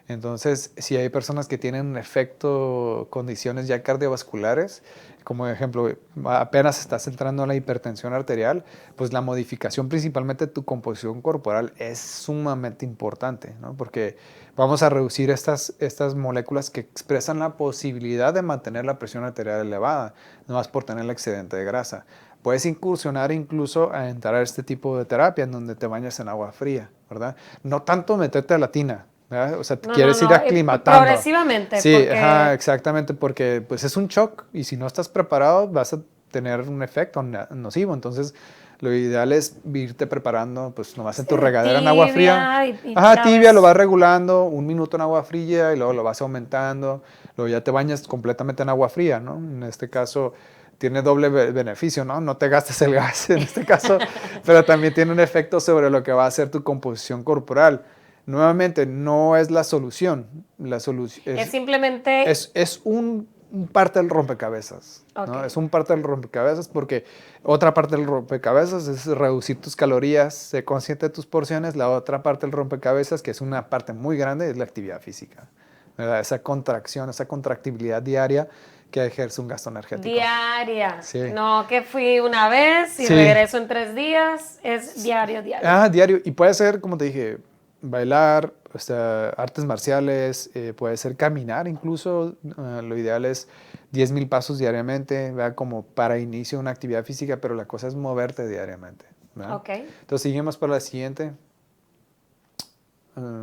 Entonces, si hay personas que tienen un efecto, condiciones ya cardiovasculares, como ejemplo, apenas estás entrando en la hipertensión arterial, pues la modificación principalmente de tu composición corporal es sumamente importante, ¿no? Porque vamos a reducir estas moléculas que expresan la posibilidad de mantener la presión arterial elevada, no más por tener el excedente de grasa. Puedes incursionar incluso a entrar a este tipo de terapia en donde te bañas en agua fría, ¿verdad? No tanto meterte a la tina, ¿verdad? O sea, te quieres ir aclimatando. Progresivamente. Sí, porque... ajá, exactamente, porque pues es un shock y si no estás preparado vas a tener un efecto nocivo. Entonces, lo ideal es irte preparando, pues nomás en tu regadera en agua fría. Ajá, tibia, lo vas regulando, 1 minuto en agua fría y luego lo vas aumentando. Luego ya te bañas completamente en agua fría, ¿no? En este caso tiene doble beneficio, ¿no? No te gastas el gas en este caso, pero también tiene un efecto sobre lo que va a hacer tu composición corporal. Nuevamente, no es la solución. La solución es simplemente... Es un parte del rompecabezas. Okay. ¿no? Es un parte del rompecabezas porque otra parte del rompecabezas es reducir tus calorías, ser consciente de tus porciones. La otra parte del rompecabezas, que es una parte muy grande, es la actividad física. ¿verdad? Esa contracción, esa contractibilidad diaria que ejerce un gasto energético. Diaria. Sí. No que fui una vez y regreso en 3 días. Es diario. Ah, diario. Y puede ser, como te dije, bailar, o sea, artes marciales, puede ser caminar incluso. Lo ideal es 10,000 pasos diariamente, ¿verdad? Como para inicio de una actividad física, pero la cosa es moverte diariamente. ¿verdad? Ok. Entonces, seguimos para la siguiente.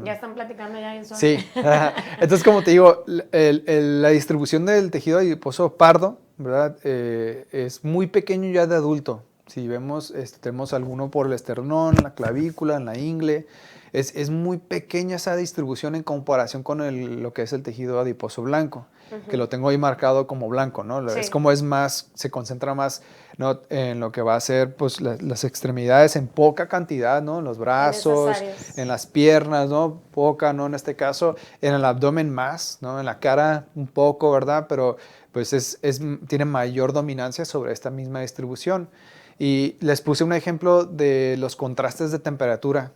Ya están platicando ya eso. Sí. Entonces, como te digo, la distribución del tejido adiposo pardo, ¿verdad? Es muy pequeño ya de adulto. Si vemos, tenemos alguno por el esternón, la clavícula, en la ingle. Es muy pequeña esa distribución en comparación con lo que es el tejido adiposo blanco, que lo tengo ahí marcado como blanco, ¿no? Sí. Es más, se concentra más, ¿no? En lo que va a ser pues, las extremidades en poca cantidad, ¿no? En los brazos, en las piernas, ¿no? Poca, ¿no? En este caso, en el abdomen más, ¿no? En la cara un poco, ¿verdad? Pero pues tiene mayor dominancia sobre esta misma distribución. Y les puse un ejemplo de los contrastes de temperatura.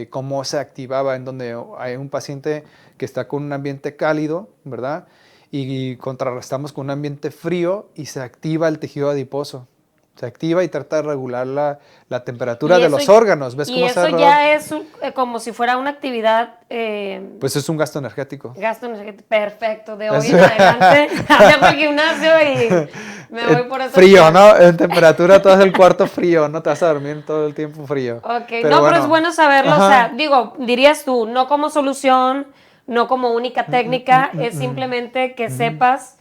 Cómo se activaba en donde hay un paciente que está con un ambiente cálido, ¿verdad? Y contrarrestamos con un ambiente frío y se activa el tejido adiposo. Se activa y trata de regular la temperatura Y de eso- los órganos. ¿Ves Y cómo se eso ya es como si fuera una actividad, Pues es un gasto energético. gasto energético perfecto. De hoy en adelante, dejo el gimnasio y me voy por ese Frío, plan. ¿no? En temperatura todo es el cuarto frío, no te vas a dormir todo el tiempo frío. Ok, Pero pero es bueno saberlo, Ajá. o sea, digo, dirías tú, no como solución, no como única técnica, es simplemente que sepas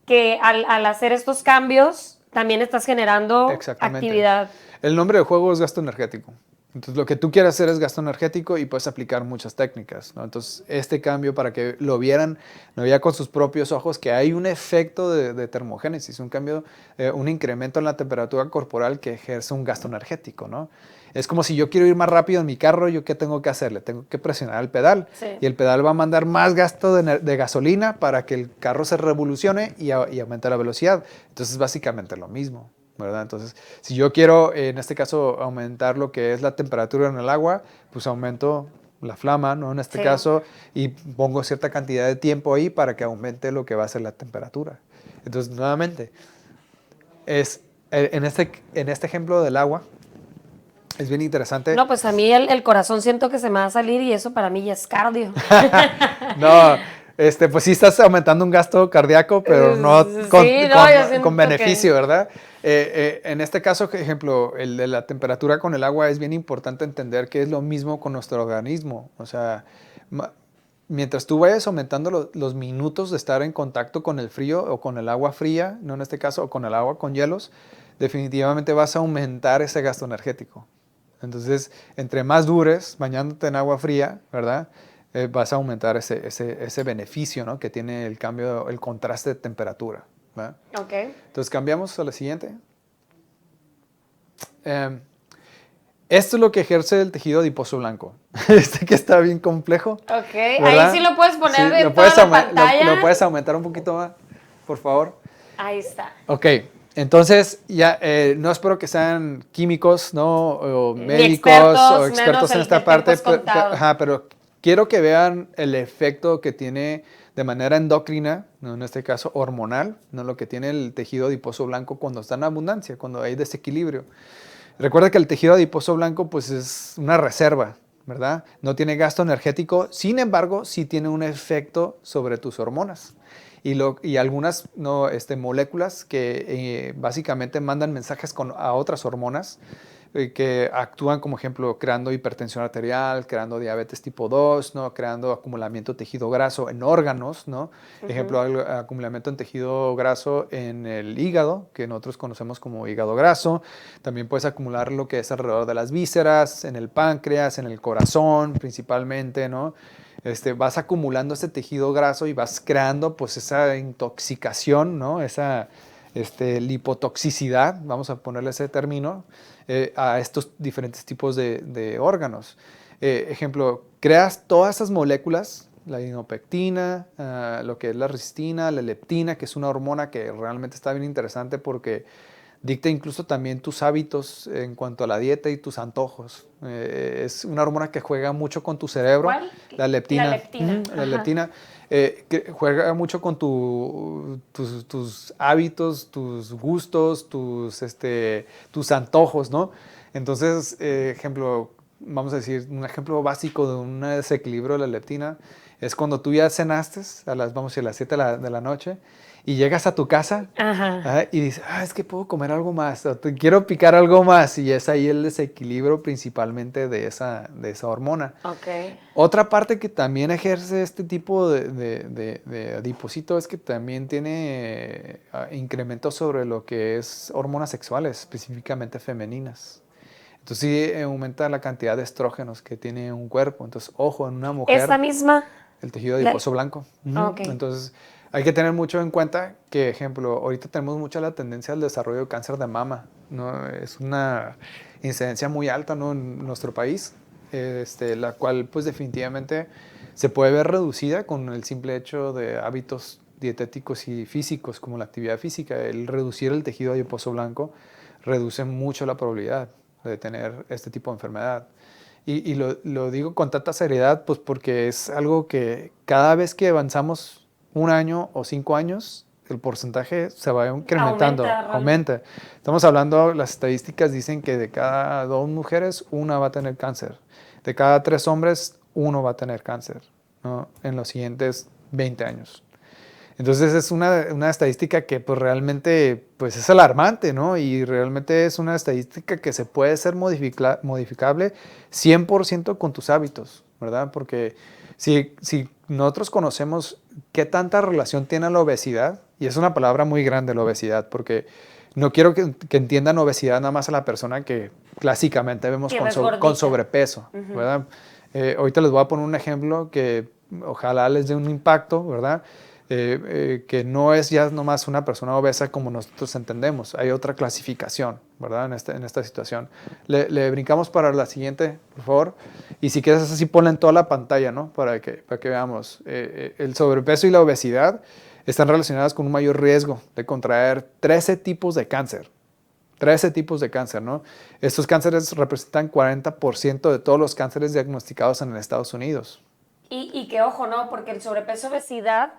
que al hacer estos cambios también estás generando Exactamente. actividad. El nombre del juego es gasto energético. Entonces, lo que tú quieres hacer es gasto energético y puedes aplicar muchas técnicas, ¿no? Entonces, este cambio, para que lo vieran con sus propios ojos, que hay un efecto de termogénesis, un cambio, un incremento en la temperatura corporal que ejerce un gasto energético, ¿no? Es como si yo quiero ir más rápido en mi carro, ¿yo qué tengo que hacer? Le tengo que presionar el pedal. Sí. Y el pedal va a mandar más gasto de gasolina para que el carro se revolucione y aumente la velocidad. Entonces, básicamente lo mismo, ¿verdad? Entonces, si yo quiero, en este caso, aumentar lo que es la temperatura en el agua, pues aumento la flama, ¿no? En este caso, y pongo cierta cantidad de tiempo ahí para que aumente lo que va a ser la temperatura. Entonces, nuevamente, en este ejemplo del agua, es bien interesante. No, pues a mí el corazón siento que se me va a salir y eso para mí ya es cardio. No, pues sí estás aumentando un gasto cardíaco, pero no con beneficio, ¿verdad? En este caso, por ejemplo, el de la temperatura con el agua, es bien importante entender que es lo mismo con nuestro organismo. O sea, mientras tú vayas aumentando los minutos de estar en contacto con el frío o con el agua fría, no en este caso, o con el agua con hielos, definitivamente vas a aumentar ese gasto energético. Entonces, entre más dures bañándote en agua fría, ¿verdad? Vas a aumentar ese beneficio, ¿no? Que tiene el cambio, el contraste de temperatura, ¿verdad? Ok. Entonces, cambiamos a la siguiente. Esto es lo que ejerce el tejido adiposo blanco. Que está bien complejo. Ok, ¿verdad? ahí sí lo puedes poner Sí, en toda la pantalla. Lo puedes aumentar un poquito más, por favor. Ahí está. Ok, entonces ya no espero que sean químicos, ¿no? O médicos o expertos en esta parte, pero quiero que vean el efecto que tiene de manera endocrina, ¿no? En este caso hormonal, ¿no? Lo que tiene el tejido adiposo blanco cuando está en abundancia, cuando hay desequilibrio. Recuerda que el tejido adiposo blanco pues es una reserva, ¿verdad? No tiene gasto energético, sin embargo, sí tiene un efecto sobre tus hormonas. Y algunas moléculas que básicamente mandan mensajes a otras hormonas que actúan como ejemplo creando hipertensión arterial, creando diabetes tipo 2, ¿no? Creando acumulamiento de tejido graso en órganos, ¿no? Ejemplo, acumulamiento en tejido graso en el hígado, que nosotros conocemos como hígado graso. También puedes acumular lo que es alrededor de las vísceras, en el páncreas, en el corazón principalmente, ¿no? Vas acumulando este tejido graso y vas creando pues esa intoxicación, ¿no? Esa lipotoxicidad, vamos a ponerle ese término, a estos diferentes tipos de órganos. Ejemplo, creas todas esas moléculas, la inopectina, lo que es la ristina, la leptina, que es una hormona que realmente está bien interesante porque dicta incluso también tus hábitos en cuanto a la dieta y tus antojos. Es una hormona que juega mucho con tu cerebro. ¿Cuál? La leptina. La leptina. La leptina que juega mucho con tus hábitos, tus gustos, tus antojos, ¿no? Entonces, vamos a decir, un ejemplo básico de un desequilibrio de la leptina es cuando tú ya cenaste a las 7 de la noche y llegas a tu casa y dices, es que puedo comer algo más, o quiero picar algo más, y es ahí el desequilibrio principalmente de esa hormona. Okay. Otra parte que también ejerce este tipo de adipocito es que también tiene incrementos sobre lo que es hormonas sexuales, específicamente femeninas. Entonces sí aumenta la cantidad de estrógenos que tiene un cuerpo. Entonces, ojo, en una mujer... ¿Esta misma? El tejido adiposo blanco. Okay. Entonces, hay que tener mucho en cuenta que, ejemplo, ahorita tenemos mucha la tendencia al desarrollo de cáncer de mama, ¿no? Es una incidencia muy alta, ¿no? En nuestro país, la cual, pues, definitivamente se puede ver reducida con el simple hecho de hábitos dietéticos y físicos, como la actividad física. El reducir el tejido adiposo blanco reduce mucho la probabilidad de tener este tipo de enfermedad. Y lo digo con tanta seriedad, pues porque es algo que cada vez que avanzamos 1 año o 5 años, el porcentaje se va incrementando, Aumenta. aumenta. Estamos hablando, las estadísticas dicen que de cada 2 mujeres, una va a tener cáncer. De cada 3 hombres, uno va a tener cáncer, ¿no? En los siguientes 20 años. Entonces es una estadística que pues realmente pues es alarmante, ¿no? Y realmente es una estadística que se puede ser modificable 100% con tus hábitos, ¿verdad? Porque si nosotros conocemos qué tanta relación tiene la obesidad, y es una palabra muy grande la obesidad, porque no quiero que entiendan obesidad nada más a la persona que clásicamente vemos Que con, ves gordita. con sobrepeso, ¿verdad? Ahorita les voy a poner un ejemplo que ojalá les dé un impacto, ¿verdad? Que no es ya nomás una persona obesa como nosotros entendemos. Hay otra clasificación, ¿verdad? En esta situación. Le brincamos para la siguiente, por favor. Y si quieres así, ponla en toda la pantalla, ¿no? Para que veamos. El sobrepeso y la obesidad están relacionadas con un mayor riesgo de contraer 13 tipos de cáncer. 13 tipos de cáncer, ¿no? Estos cánceres representan 40% de todos los cánceres diagnosticados en Estados Unidos. Y que ojo, ¿no? Porque el sobrepeso, obesidad,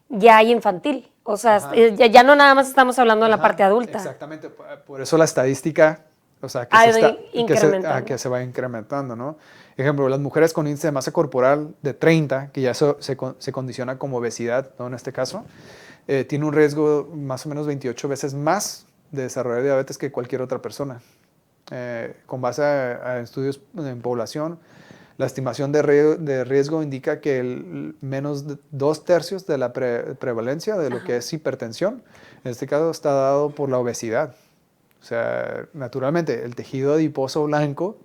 ya hay infantil. O sea, ya no nada más estamos hablando de la parte adulta. Exactamente. Por eso la estadística, o sea, que se va incrementando, ¿no? Ejemplo, las mujeres con índice de masa corporal de 30, que ya eso se condiciona como obesidad, ¿no? En este caso, tiene un riesgo más o menos 28 veces más de desarrollar diabetes que cualquier otra persona. Con base a estudios en población, la estimación de riesgo indica que menos de 2/3 de la prevalencia de lo que es hipertensión, en este caso está dado por la obesidad. O sea, naturalmente, el tejido adiposo blanco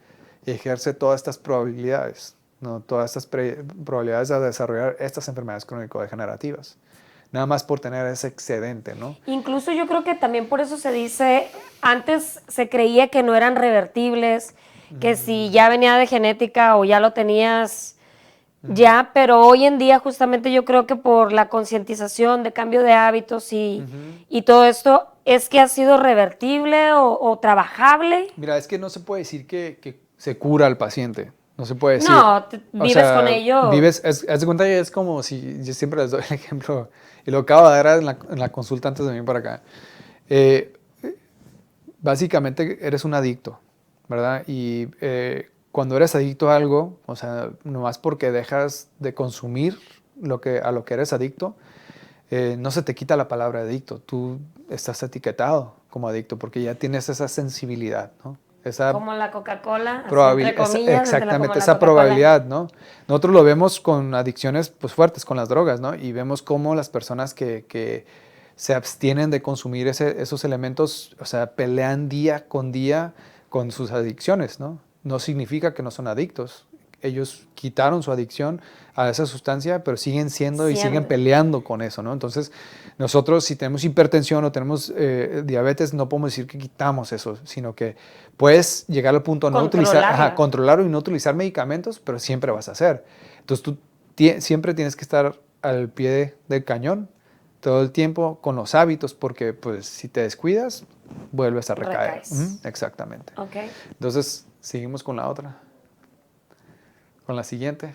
ejerce todas estas probabilidades, ¿no? Todas estas probabilidades de desarrollar estas enfermedades crónico-degenerativas. Nada más por tener ese excedente, ¿no? Incluso yo creo que también por eso se dice, antes se creía que no eran revertibles, que si ya venía de genética o ya lo tenías ya, pero hoy en día justamente yo creo que por la concientización de cambio de hábitos y todo esto, ¿es que ha sido revertible o trabajable? Mira, es que no se puede decir que se cura al paciente. No se puede decir. No, vives con ello. Haz de cuenta que es como si, yo siempre les doy el ejemplo, y lo acabo de dar en la consulta antes de venir para acá. Básicamente eres un adicto, ¿verdad? Y cuando eres adicto a algo, o sea, nomás porque dejas de consumir a lo que eres adicto, no se te quita la palabra adicto. Tú estás etiquetado como adicto porque ya tienes esa sensibilidad, ¿no? Como la Coca-Cola, exactamente, esa probabilidad, ¿no? Nosotros lo vemos con adicciones pues, fuertes, con las drogas, ¿no? Y vemos cómo las personas que se abstienen de consumir esos elementos, o sea, pelean día con sus adicciones, ¿no? No significa que no son adictos. Ellos quitaron su adicción a esa sustancia, pero siguen siendo y siguen peleando con eso, ¿no? Entonces, nosotros si tenemos hipertensión o tenemos diabetes, no podemos decir que quitamos eso, sino que puedes llegar al punto de no utilizar, controlarlo y no utilizar medicamentos, pero siempre vas a hacer. Entonces, tú siempre tienes que estar al pie del cañón todo el tiempo con los hábitos, porque pues si te descuidas, vuelves a recaer. Exactamente. Okay. Entonces, seguimos con la otra. Con la siguiente.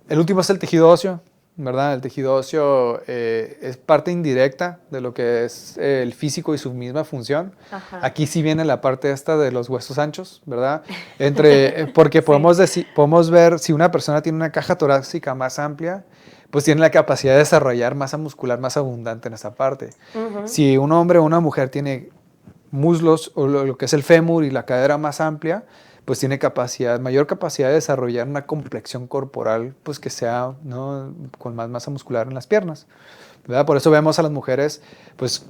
El último es el tejido óseo, ¿verdad? El tejido óseo es parte indirecta de lo que es el físico y su misma función. Ajá. Aquí sí viene la parte esta de los huesos anchos, ¿verdad? Porque podemos ver si una persona tiene una caja torácica más amplia, pues tiene la capacidad de desarrollar masa muscular más abundante en esa parte. Si un hombre o una mujer tiene muslos o lo que es el fémur y la cadera más amplia, pues tiene mayor capacidad de desarrollar una complexión corporal, pues que sea, ¿no?, con más masa muscular en las piernas, ¿verdad? Por eso vemos a las mujeres, pues,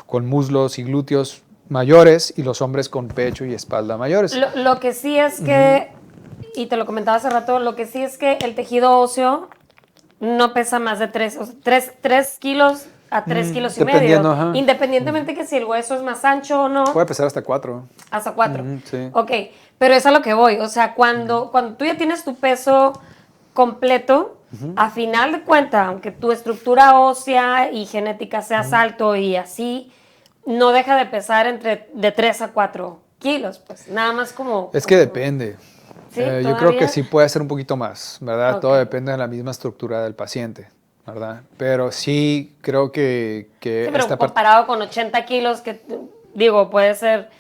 con muslos y glúteos mayores y los hombres con pecho y espalda mayores. Lo que sí es que, y te lo comentaba hace rato, lo que sí es que el tejido óseo no pesa más de 3 kilos a 3 kilos y medio. Ajá. Independientemente que si el hueso es más ancho o no. Puede pesar hasta 4. Hasta 4. Sí. Ok, pero es a lo que voy. O sea, cuando tú ya tienes tu peso completo, a final de cuentas, aunque tu estructura ósea y genética seas alto y así, no deja de pesar de 3 a 4 kilos. Pues nada más como... Es que depende. ¿Sí? Yo creo que sí puede ser un poquito más, ¿verdad? Okay. Todo depende de la misma estructura del paciente. ¿verdad? Pero sí creo que Sí, pero comparado con 80 kilos, que digo, puede ser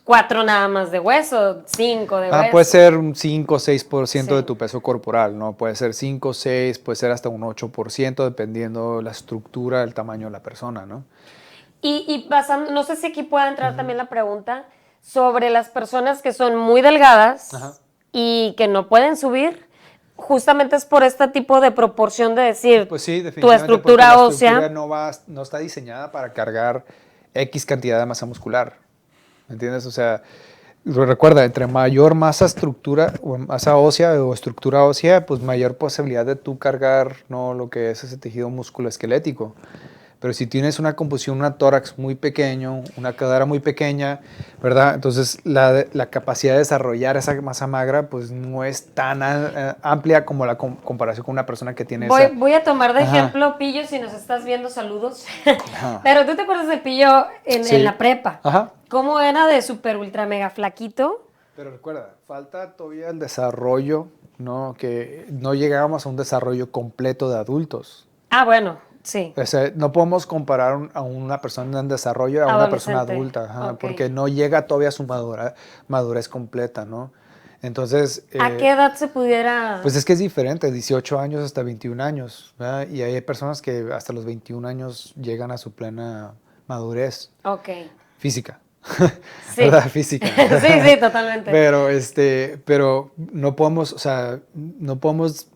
4 nada más de hueso, 5 de hueso. puede ser un 5 o 6% de Sí. tu peso corporal, ¿no? Puede ser 5 o 6, puede ser hasta un 8%, dependiendo la estructura, el tamaño de la persona, ¿no? Y pasando, no sé si aquí puede entrar también la pregunta sobre las personas que son muy delgadas Ajá. y que no pueden subir. Justamente es por este tipo de proporción de decir, Pues sí, tu definitivamente, porque estructura la ósea. estructura no está diseñada para cargar X cantidad de masa muscular. ¿Me entiendes? O sea, recuerda, entre mayor masa estructura o masa ósea o estructura ósea, pues mayor posibilidad de tú cargar, ¿no?, lo que es ese tejido musculoesquelético. Pero si tienes una composición, un tórax muy pequeño, una cadera muy pequeña, ¿verdad? Entonces la capacidad de desarrollar esa masa magra pues no es tan amplia como la comparación con una persona que tiene esa... Voy a tomar de Ajá. ejemplo, Pillo, si nos estás viendo, saludos. Ajá. Pero tú te acuerdas de Pillo Sí. en la prepa. Ajá. ¿Cómo era de súper ultra mega flaquito? Pero recuerda, falta todavía el desarrollo, ¿no? Que no llegamos a un desarrollo completo de adultos. Ah, bueno, sí. O sea, no podemos comparar a una persona en desarrollo a una persona Adolescente. adulta, ajá, Ok. porque no llega todavía a su madurez completa, ¿no? Entonces, ¿A qué edad se pudiera...? pues es que es diferente, 18 años hasta 21 años, ¿verdad? Y hay personas que hasta los 21 años llegan a su plena madurez Ok. física, Sí. ¿verdad? Física. Sí, totalmente. Pero no podemos, o sea, no podemos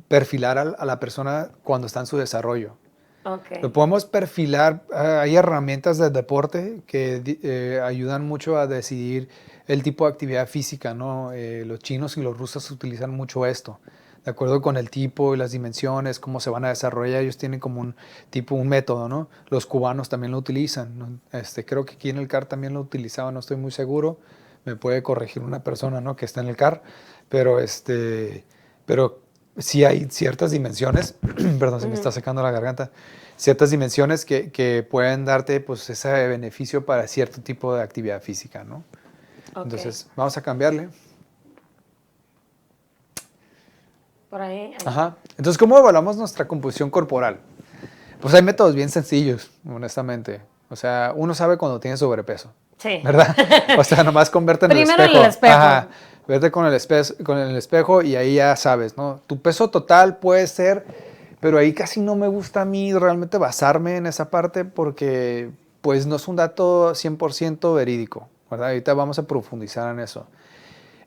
perfilar a la persona cuando está en su desarrollo. Ok. Lo podemos perfilar, hay herramientas de deporte que ayudan mucho a decidir el tipo de actividad física, ¿no? Los chinos y los rusos utilizan mucho esto, de acuerdo con el tipo y las dimensiones, cómo se van a desarrollar, ellos tienen como un método, ¿no? Los cubanos también lo utilizan, ¿no? Creo que aquí en el CAR también lo utilizaban, no estoy muy seguro, me puede corregir una persona, ¿no?, que está en el CAR, pero pero sí hay ciertas dimensiones, perdón, se me está secando la garganta, ciertas dimensiones que pueden darte pues ese beneficio para cierto tipo de actividad física, ¿no? Ok. Entonces, vamos a cambiarle. Por ahí. Ajá. Entonces, ¿cómo evaluamos nuestra composición corporal? Pues hay métodos bien sencillos, honestamente. O sea, uno sabe cuando tiene sobrepeso, Sí. ¿verdad? O sea, nomás convierte en el Primero espejo. en el espejo. Ajá. Vete con el espejo y ahí ya sabes, ¿no? Tu peso total puede ser, pero ahí casi no me gusta a mí realmente basarme en esa parte porque pues no es un dato 100% verídico, ¿verdad? Ahorita vamos a profundizar en eso.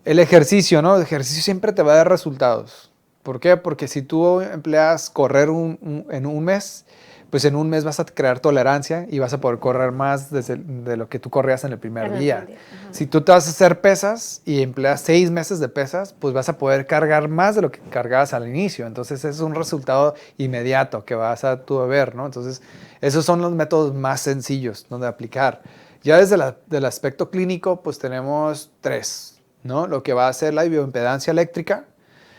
El ejercicio, ¿no? El ejercicio siempre te va a dar resultados. ¿Por qué? Porque si tú empleas correr en un mes, pues en un mes vas a crear tolerancia y vas a poder correr más de lo que tú corrías en el primer día. Si tú te vas a hacer pesas y empleas 6 meses de pesas, pues vas a poder cargar más de lo que cargabas al inicio. Entonces es un resultado inmediato que vas a tú ver, ¿no? Entonces esos son los métodos más sencillos donde aplicar. Ya desde el aspecto clínico, pues tenemos 3, ¿no? Lo que va a ser la bioimpedancia eléctrica.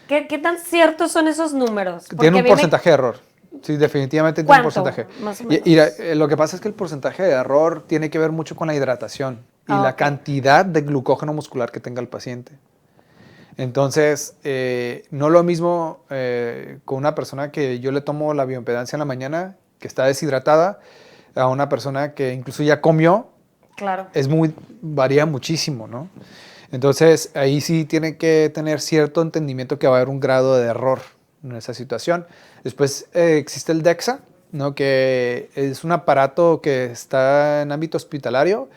¿Qué tan ciertos son esos números? Tiene un porcentaje de error. Sí, definitivamente tiene un porcentaje. Más o menos. Lo que pasa es que el porcentaje de error tiene que ver mucho con la hidratación y la Ok. cantidad de glucógeno muscular que tenga el paciente. Entonces, no lo mismo con una persona que yo le tomo la bioimpedancia en la mañana, que está deshidratada, a una persona que incluso ya comió, Claro. varía muchísimo, ¿no? Entonces, ahí sí tiene que tener cierto entendimiento que va a haber un grado de error en esa situación. Después existe el DEXA, ¿no?, que es un aparato que está en ámbito hospitalario.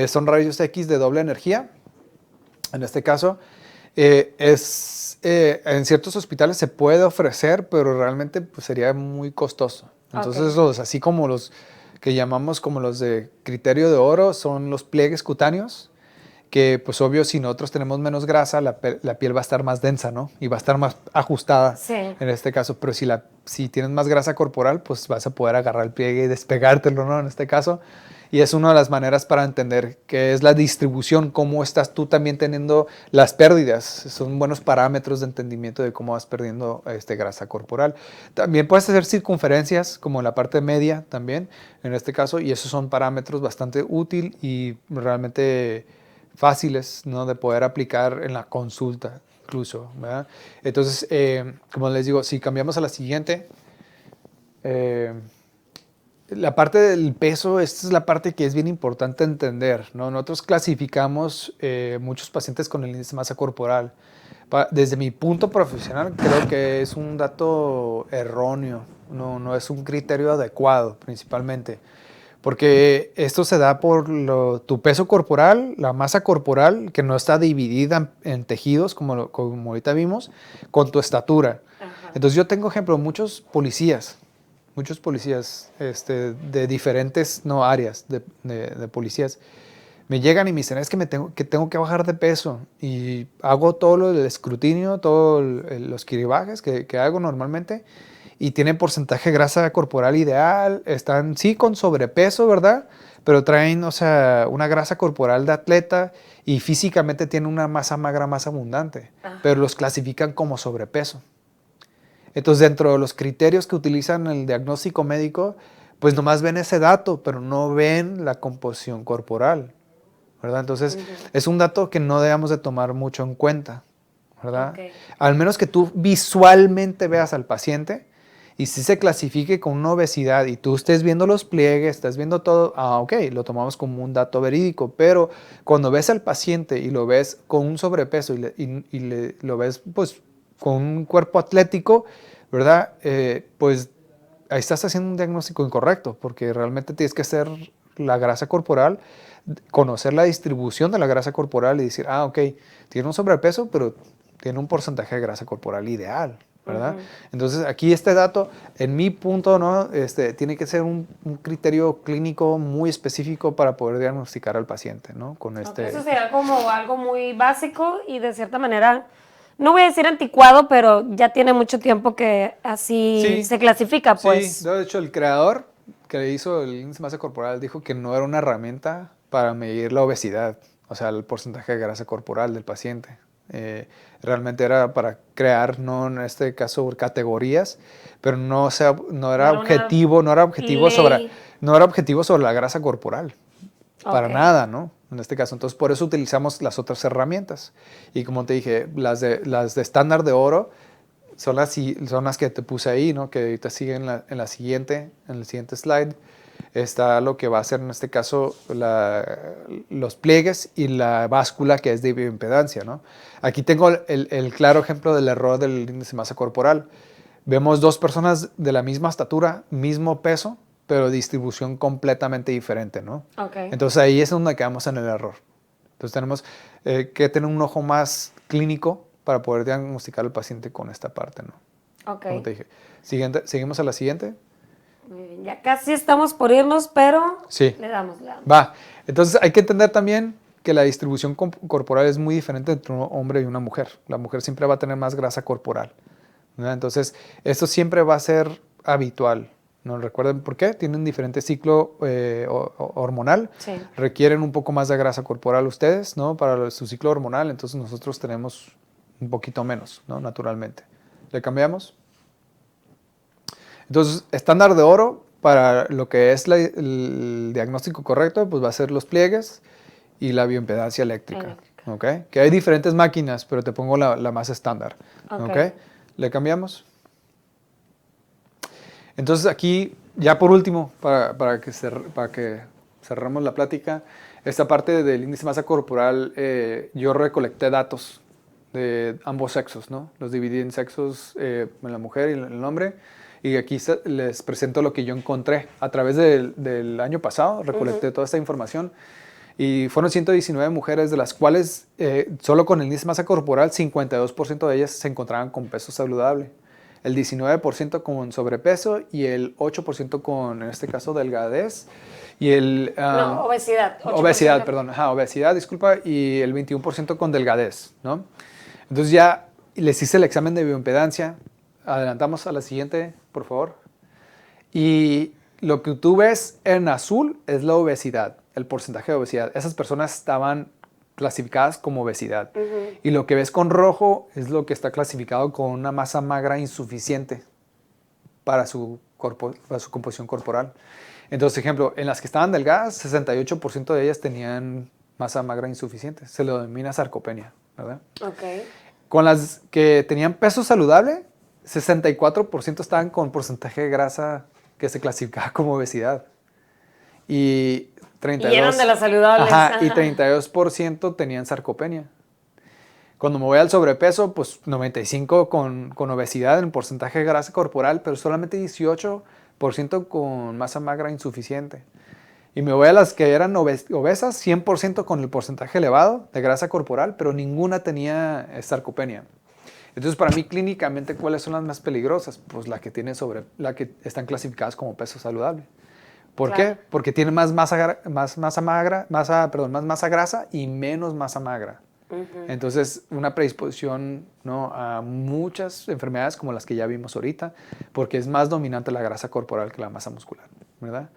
Son rayos X de doble energía. En este caso, en ciertos hospitales se puede ofrecer, pero realmente pues, sería muy costoso. Entonces, Ok. así como los que llamamos como los de criterio de oro, son los pliegues cutáneos, que pues obvio si nosotros tenemos menos grasa, la piel va a estar más densa, ¿no? Y va a estar más ajustada Sí. en este caso, pero si tienes más grasa corporal, pues vas a poder agarrar el pliegue y despegártelo, ¿no? En este caso. Y es una de las maneras para entender qué es la distribución, cómo estás tú también teniendo las pérdidas. Son buenos parámetros de entendimiento de cómo vas perdiendo grasa corporal. También puedes hacer circunferencias, como en la parte media también, en este caso, y esos son parámetros bastante útil y realmente fáciles, ¿no?, de poder aplicar en la consulta incluso, ¿verdad? Entonces, como les digo, si cambiamos a la siguiente, La parte del peso, esta es la parte que es bien importante entender, ¿no? Nosotros clasificamos muchos pacientes con el índice de masa corporal. Desde mi punto profesional, creo que es un dato erróneo, no es un criterio adecuado principalmente, porque esto se da por tu peso corporal, la masa corporal, que no está dividida en tejidos, como ahorita vimos, con tu estatura. Ajá. Entonces yo tengo ejemplo, muchos policías de diferentes áreas de policías, me llegan y me dicen, es que tengo que bajar de peso. Y hago todo el escrutinio, todos los cribajes que hago normalmente, y tienen porcentaje de grasa corporal ideal, están sí con sobrepeso, ¿verdad? Pero traen, o sea, una grasa corporal de atleta y físicamente tienen una masa magra más abundante, pero los clasifican como sobrepeso. Entonces, dentro de los criterios que utilizan el diagnóstico médico, pues nomás ven ese dato, pero no ven la composición corporal, ¿verdad? Entonces, es un dato que no debemos de tomar mucho en cuenta, ¿verdad? Okay. Al menos que tú visualmente veas al paciente y si se clasifique con una obesidad y tú estés viendo los pliegues, estás viendo todo, ok, lo tomamos como un dato verídico, pero cuando ves al paciente y lo ves con un sobrepeso y lo ves pues con un cuerpo atlético, ¿verdad? Pues ahí estás haciendo un diagnóstico incorrecto, porque realmente tienes que hacer la grasa corporal, conocer la distribución de la grasa corporal y decir, ok, tiene un sobrepeso, pero tiene un porcentaje de grasa corporal ideal, ¿verdad? Entonces aquí este dato, en mi punto, ¿no? Tiene que ser un criterio clínico muy específico para poder diagnosticar al paciente, ¿no? Eso sería como algo muy básico y de cierta manera, no voy a decir anticuado, pero ya tiene mucho tiempo que así se clasifica, pues. Sí, de hecho el creador que hizo el índice de masa corporal dijo que no era una herramienta para medir la obesidad, o sea, el porcentaje de grasa corporal del paciente. Realmente era para crear, no en este caso, categorías, pero no era objetivo sobre la grasa corporal. Para nada, ¿no? En este caso. Entonces, por eso utilizamos las otras herramientas. Y como te dije, las de estándar de oro son las que te puse ahí, ¿no? Que te siguen en el siguiente slide. Está lo que va a ser, en este caso, los pliegues y la báscula, que es de bioimpedancia, ¿no? Aquí tengo el claro ejemplo del error del índice de masa corporal. Vemos dos personas de la misma estatura, mismo peso, pero distribución completamente diferente, ¿no? Okay. Entonces ahí es donde quedamos en el error. Entonces tenemos que tener un ojo más clínico para poder diagnosticar al paciente con esta parte, ¿no? Okay. Como te dije. Seguimos a la siguiente. Muy bien, ya casi estamos por irnos, pero sí. le damos. Va. Entonces hay que entender también que la distribución corporal es muy diferente entre un hombre y una mujer. La mujer siempre va a tener más grasa corporal, ¿verdad? Entonces esto siempre va a ser habitual. ¿No recuerden por qué? Tienen diferente ciclo hormonal. Sí. Requieren un poco más de grasa corporal ustedes, ¿no? Para su ciclo hormonal, entonces nosotros tenemos un poquito menos, ¿no? Naturalmente. ¿Le cambiamos? Entonces, estándar de oro para lo que es el diagnóstico correcto, pues va a ser los pliegues y la bioimpedancia eléctrica. ¿Okay? Que hay diferentes máquinas, pero te pongo la más estándar. ¿Okay? ¿Le cambiamos? Entonces aquí, ya por último, para que cerremos la plática, esta parte del índice de masa corporal, yo recolecté datos de ambos sexos, ¿no? Los dividí en sexos, en la mujer y en el hombre, y aquí les presento lo que yo encontré. A través del año pasado recolecté toda esta información, y fueron 119 mujeres, de las cuales solo con el índice de masa corporal, 52% de ellas se encontraban con peso saludable. El 19% con sobrepeso y el 8% con, en este caso, delgadez. Y obesidad. Obesidad, perdón. Obesidad, disculpa. Y el 21% con delgadez, ¿no? Entonces ya les hice el examen de bioimpedancia. Adelantamos a la siguiente, por favor. Y lo que tú ves en azul es la obesidad, el porcentaje de obesidad. Esas personas estaban clasificadas como obesidad. Y lo que ves con rojo es lo que está clasificado con una masa magra insuficiente para su composición corporal. Entonces, ejemplo, en las que estaban delgadas, 68% de ellas tenían masa magra insuficiente. Se lo denomina sarcopenia, ¿verdad? Okay. Con las que tenían peso saludable, 64% estaban con porcentaje de grasa que se clasificaba como obesidad. Y 32, Y eran de las saludables. Ajá, y 32% tenían sarcopenia. Cuando me voy al sobrepeso, pues 95 con obesidad en porcentaje de grasa corporal, pero solamente 18% con masa magra insuficiente. Y me voy a las que eran obesas, 100% con el porcentaje elevado de grasa corporal, pero ninguna tenía sarcopenia. Entonces, para mí, clínicamente, ¿cuáles son las más peligrosas? Pues la que están clasificadas como peso saludable. ¿Por qué? Porque tienen más masa grasa y menos masa magra. Entonces, una predisposición, ¿no?, a muchas enfermedades como las que ya vimos ahorita, porque es más dominante la grasa corporal que la masa muscular, ¿verdad?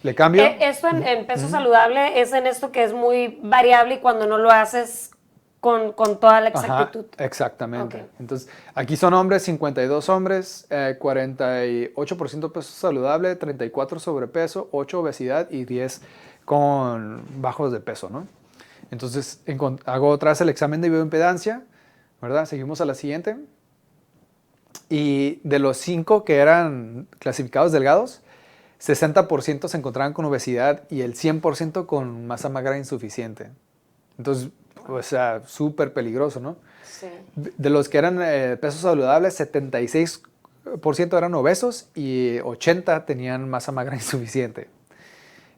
¿Le cambio? Esto en peso saludable es en esto que es muy variable y cuando no lo haces con toda la exactitud. Ajá, exactamente. Okay. Entonces, aquí son hombres, 52 hombres, 48% peso saludable, 34 sobrepeso, 8 obesidad y 10 con bajos de peso, ¿no? Entonces, hago otra vez el examen de bioimpedancia, ¿verdad? Seguimos a la siguiente. Y de los 5 que eran clasificados delgados, 60% se encontraban con obesidad y el 100% con masa magra insuficiente. Entonces, o sea, súper peligroso, ¿no? Sí. De los que eran peso saludable, 76% eran obesos y 80% tenían masa magra insuficiente.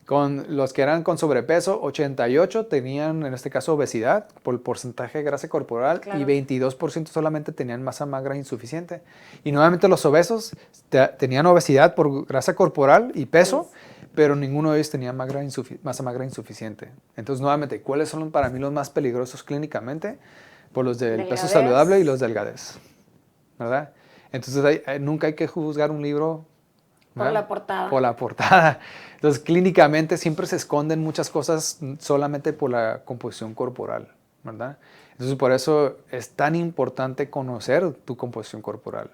Con los que eran con sobrepeso, 88 tenían, en este caso, obesidad por el porcentaje de grasa corporal, claro, y 22% solamente tenían masa magra insuficiente. Y nuevamente los obesos tenían obesidad por grasa corporal y peso, pero ninguno de ellos tenía masa magra insuficiente. Entonces, nuevamente, ¿cuáles son para mí los más peligrosos clínicamente? Por los del peso saludable y los delgadez, ¿verdad? Entonces, nunca hay que juzgar un libro por la portada. Por la portada. Entonces, clínicamente siempre se esconden muchas cosas solamente por la composición corporal, ¿verdad? Entonces, por eso es tan importante conocer tu composición corporal.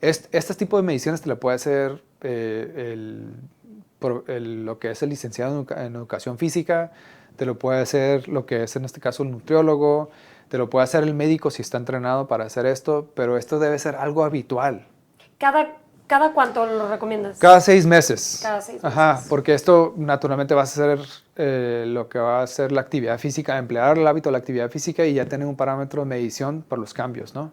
Este tipo de mediciones te la puede hacer lo que es el licenciado en educación física, te lo puede hacer lo que es en este caso el nutriólogo, te lo puede hacer el médico si está entrenado para hacer esto, pero esto debe ser algo habitual. ¿Cada cuánto lo recomiendas? Cada 6 meses. Cada 6 meses. Ajá, porque esto naturalmente va a ser lo que va a ser la actividad física, emplear el hábito de la actividad física y ya tener un parámetro de medición por los cambios, ¿no?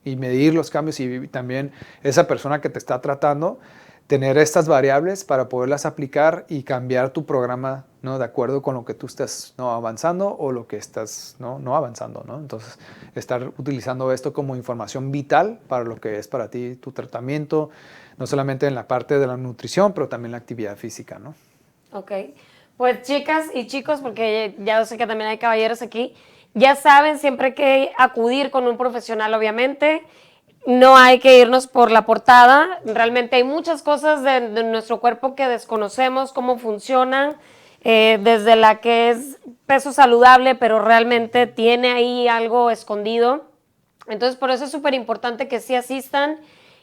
Y medir los cambios y también esa persona que te está tratando, tener estas variables para poderlas aplicar y cambiar tu programa, ¿no?, de acuerdo con lo que tú estás, ¿no?, avanzando o lo que estás no avanzando, ¿no? Entonces, estar utilizando esto como información vital para lo que es para ti tu tratamiento, no solamente en la parte de la nutrición, pero también la actividad física, ¿no? Ok. Pues chicas y chicos, porque ya sé que también hay caballeros aquí, ya saben, siempre hay que acudir con un profesional, obviamente. No hay que irnos por la portada. Realmente hay muchas cosas de nuestro cuerpo que desconocemos, cómo funcionan, desde la que es peso saludable, pero realmente tiene ahí algo escondido. Entonces, por eso es súper importante que sí asistan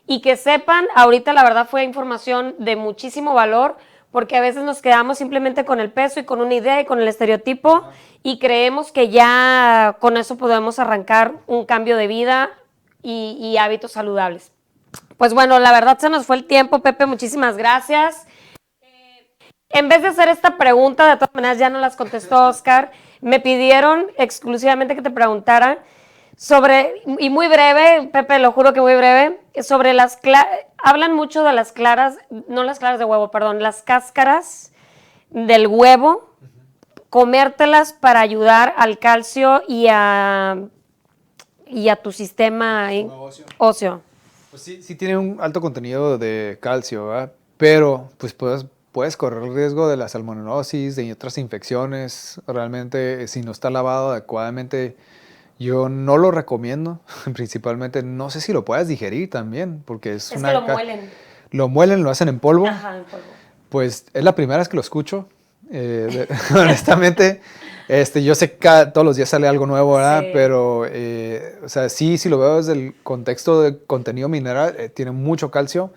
y que sepan. Ahorita, la verdad, fue información de muchísimo valor, porque a veces nos quedamos simplemente con el peso y con una idea y con el estereotipo y creemos que ya con eso podemos arrancar un cambio de vida y hábitos saludables. Pues bueno, la verdad se nos fue el tiempo, Pepe, muchísimas gracias. En vez de hacer esta pregunta, de todas maneras ya no las contestó Oscar, me pidieron exclusivamente que te preguntara sobre, y muy breve, Pepe, lo juro que muy breve, sobre hablan mucho de las claras, no las claras de huevo, perdón, las cáscaras del huevo, comértelas para ayudar al calcio y a tu sistema óseo. Pues sí tiene un alto contenido de calcio, ¿verdad? Pero pues puedes correr el riesgo de la salmonelosis, de otras infecciones. Realmente, si no está lavado adecuadamente, yo no lo recomiendo. Principalmente, no sé si lo puedes digerir también, porque es que lo muelen. Lo muelen, lo hacen en polvo. Ajá, en polvo. Pues es la primera vez que lo escucho. Honestamente, yo sé que todos los días sale algo nuevo, ¿verdad? Sí. Pero, o sea, sí lo veo desde el contexto de contenido mineral, tiene mucho calcio,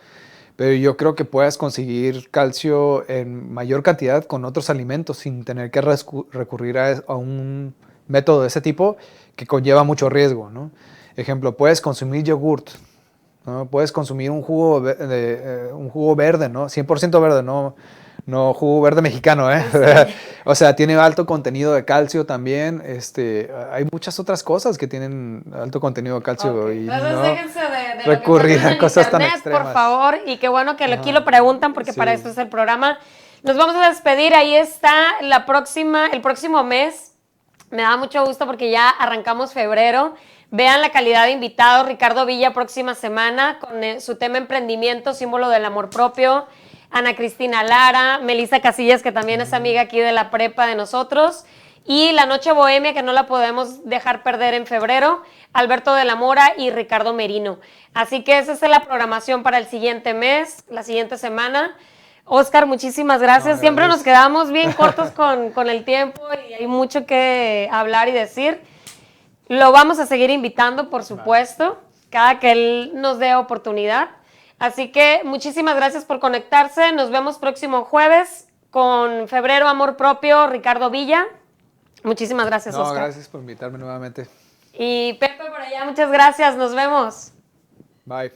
pero yo creo que puedes conseguir calcio en mayor cantidad con otros alimentos sin tener que recurrir a un método de ese tipo que conlleva mucho riesgo, ¿no? Ejemplo, puedes consumir yogurt, ¿no? Puedes consumir un jugo, un jugo verde, ¿no? 100% verde, no jugo verde mexicano, ¿eh? Sí. O sea, tiene alto contenido de calcio también. Hay muchas otras cosas que tienen alto contenido de calcio. Okay. Y entonces no déjense de recurrir lo que a cosas internet, tan extremas. por favor, y qué bueno que aquí lo preguntan porque para esto es el programa. Nos vamos a despedir, ahí está el próximo mes. Me da mucho gusto porque ya arrancamos febrero. Vean la calidad de invitados. Ricardo Villa, próxima semana, con su tema emprendimiento, símbolo del amor propio. Ana Cristina Lara, Melissa Casillas, que también es amiga aquí de la prepa de nosotros. Y La Noche Bohemia, que no la podemos dejar perder en febrero. Alberto de la Mora y Ricardo Merino. Así que esa es la programación para el siguiente mes, la siguiente semana. Oscar, muchísimas gracias. Siempre nos quedamos bien cortos con el tiempo y hay mucho que hablar y decir. Lo vamos a seguir invitando, por supuesto, cada que él nos dé oportunidad. Así que muchísimas gracias por conectarse. Nos vemos próximo jueves con Febrero Amor Propio, Ricardo Villa. Muchísimas gracias, Oscar. Gracias por invitarme nuevamente. Y Pepe por allá, muchas gracias. Nos vemos. Bye.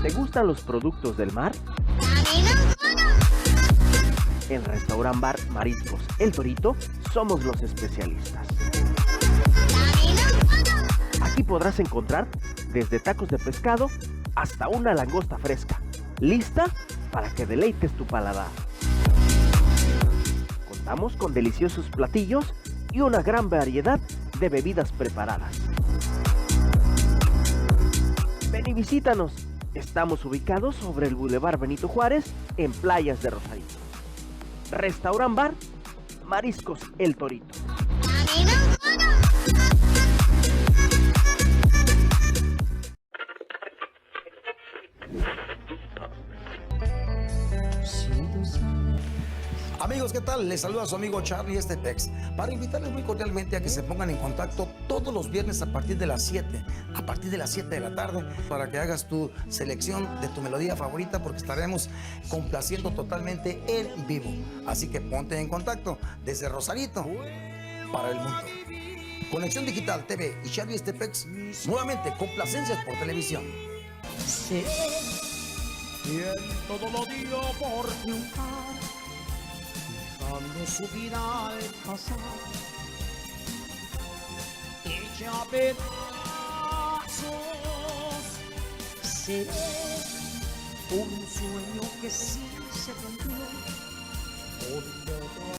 ¿Te gustan los productos del mar? En Restaurant Bar Mariscos El Torito somos los especialistas. Aquí podrás encontrar desde tacos de pescado hasta una langosta fresca, lista para que deleites tu paladar. Contamos con deliciosos platillos y una gran variedad de bebidas preparadas. Ven y visítanos. Estamos ubicados sobre el Boulevard Benito Juárez, en Playas de Rosarito. Restaurant Bar Mariscos El Torito. Amigos, ¿qué tal? Les saluda a su amigo Charlie Estepex para invitarles muy cordialmente a que se pongan en contacto todos los viernes a partir de las 7 de la tarde para que hagas tu selección de tu melodía favorita porque estaremos complaciendo totalmente en vivo. Así que ponte en contacto desde Rosarito para el mundo. Conexión Digital TV y Charlie Estepex nuevamente complacencias por televisión. Sí. Y él todo lo dio por triunfar, dejando su vida al pasar, hecha a pedazos. Seré un sueño que sí se cumplió.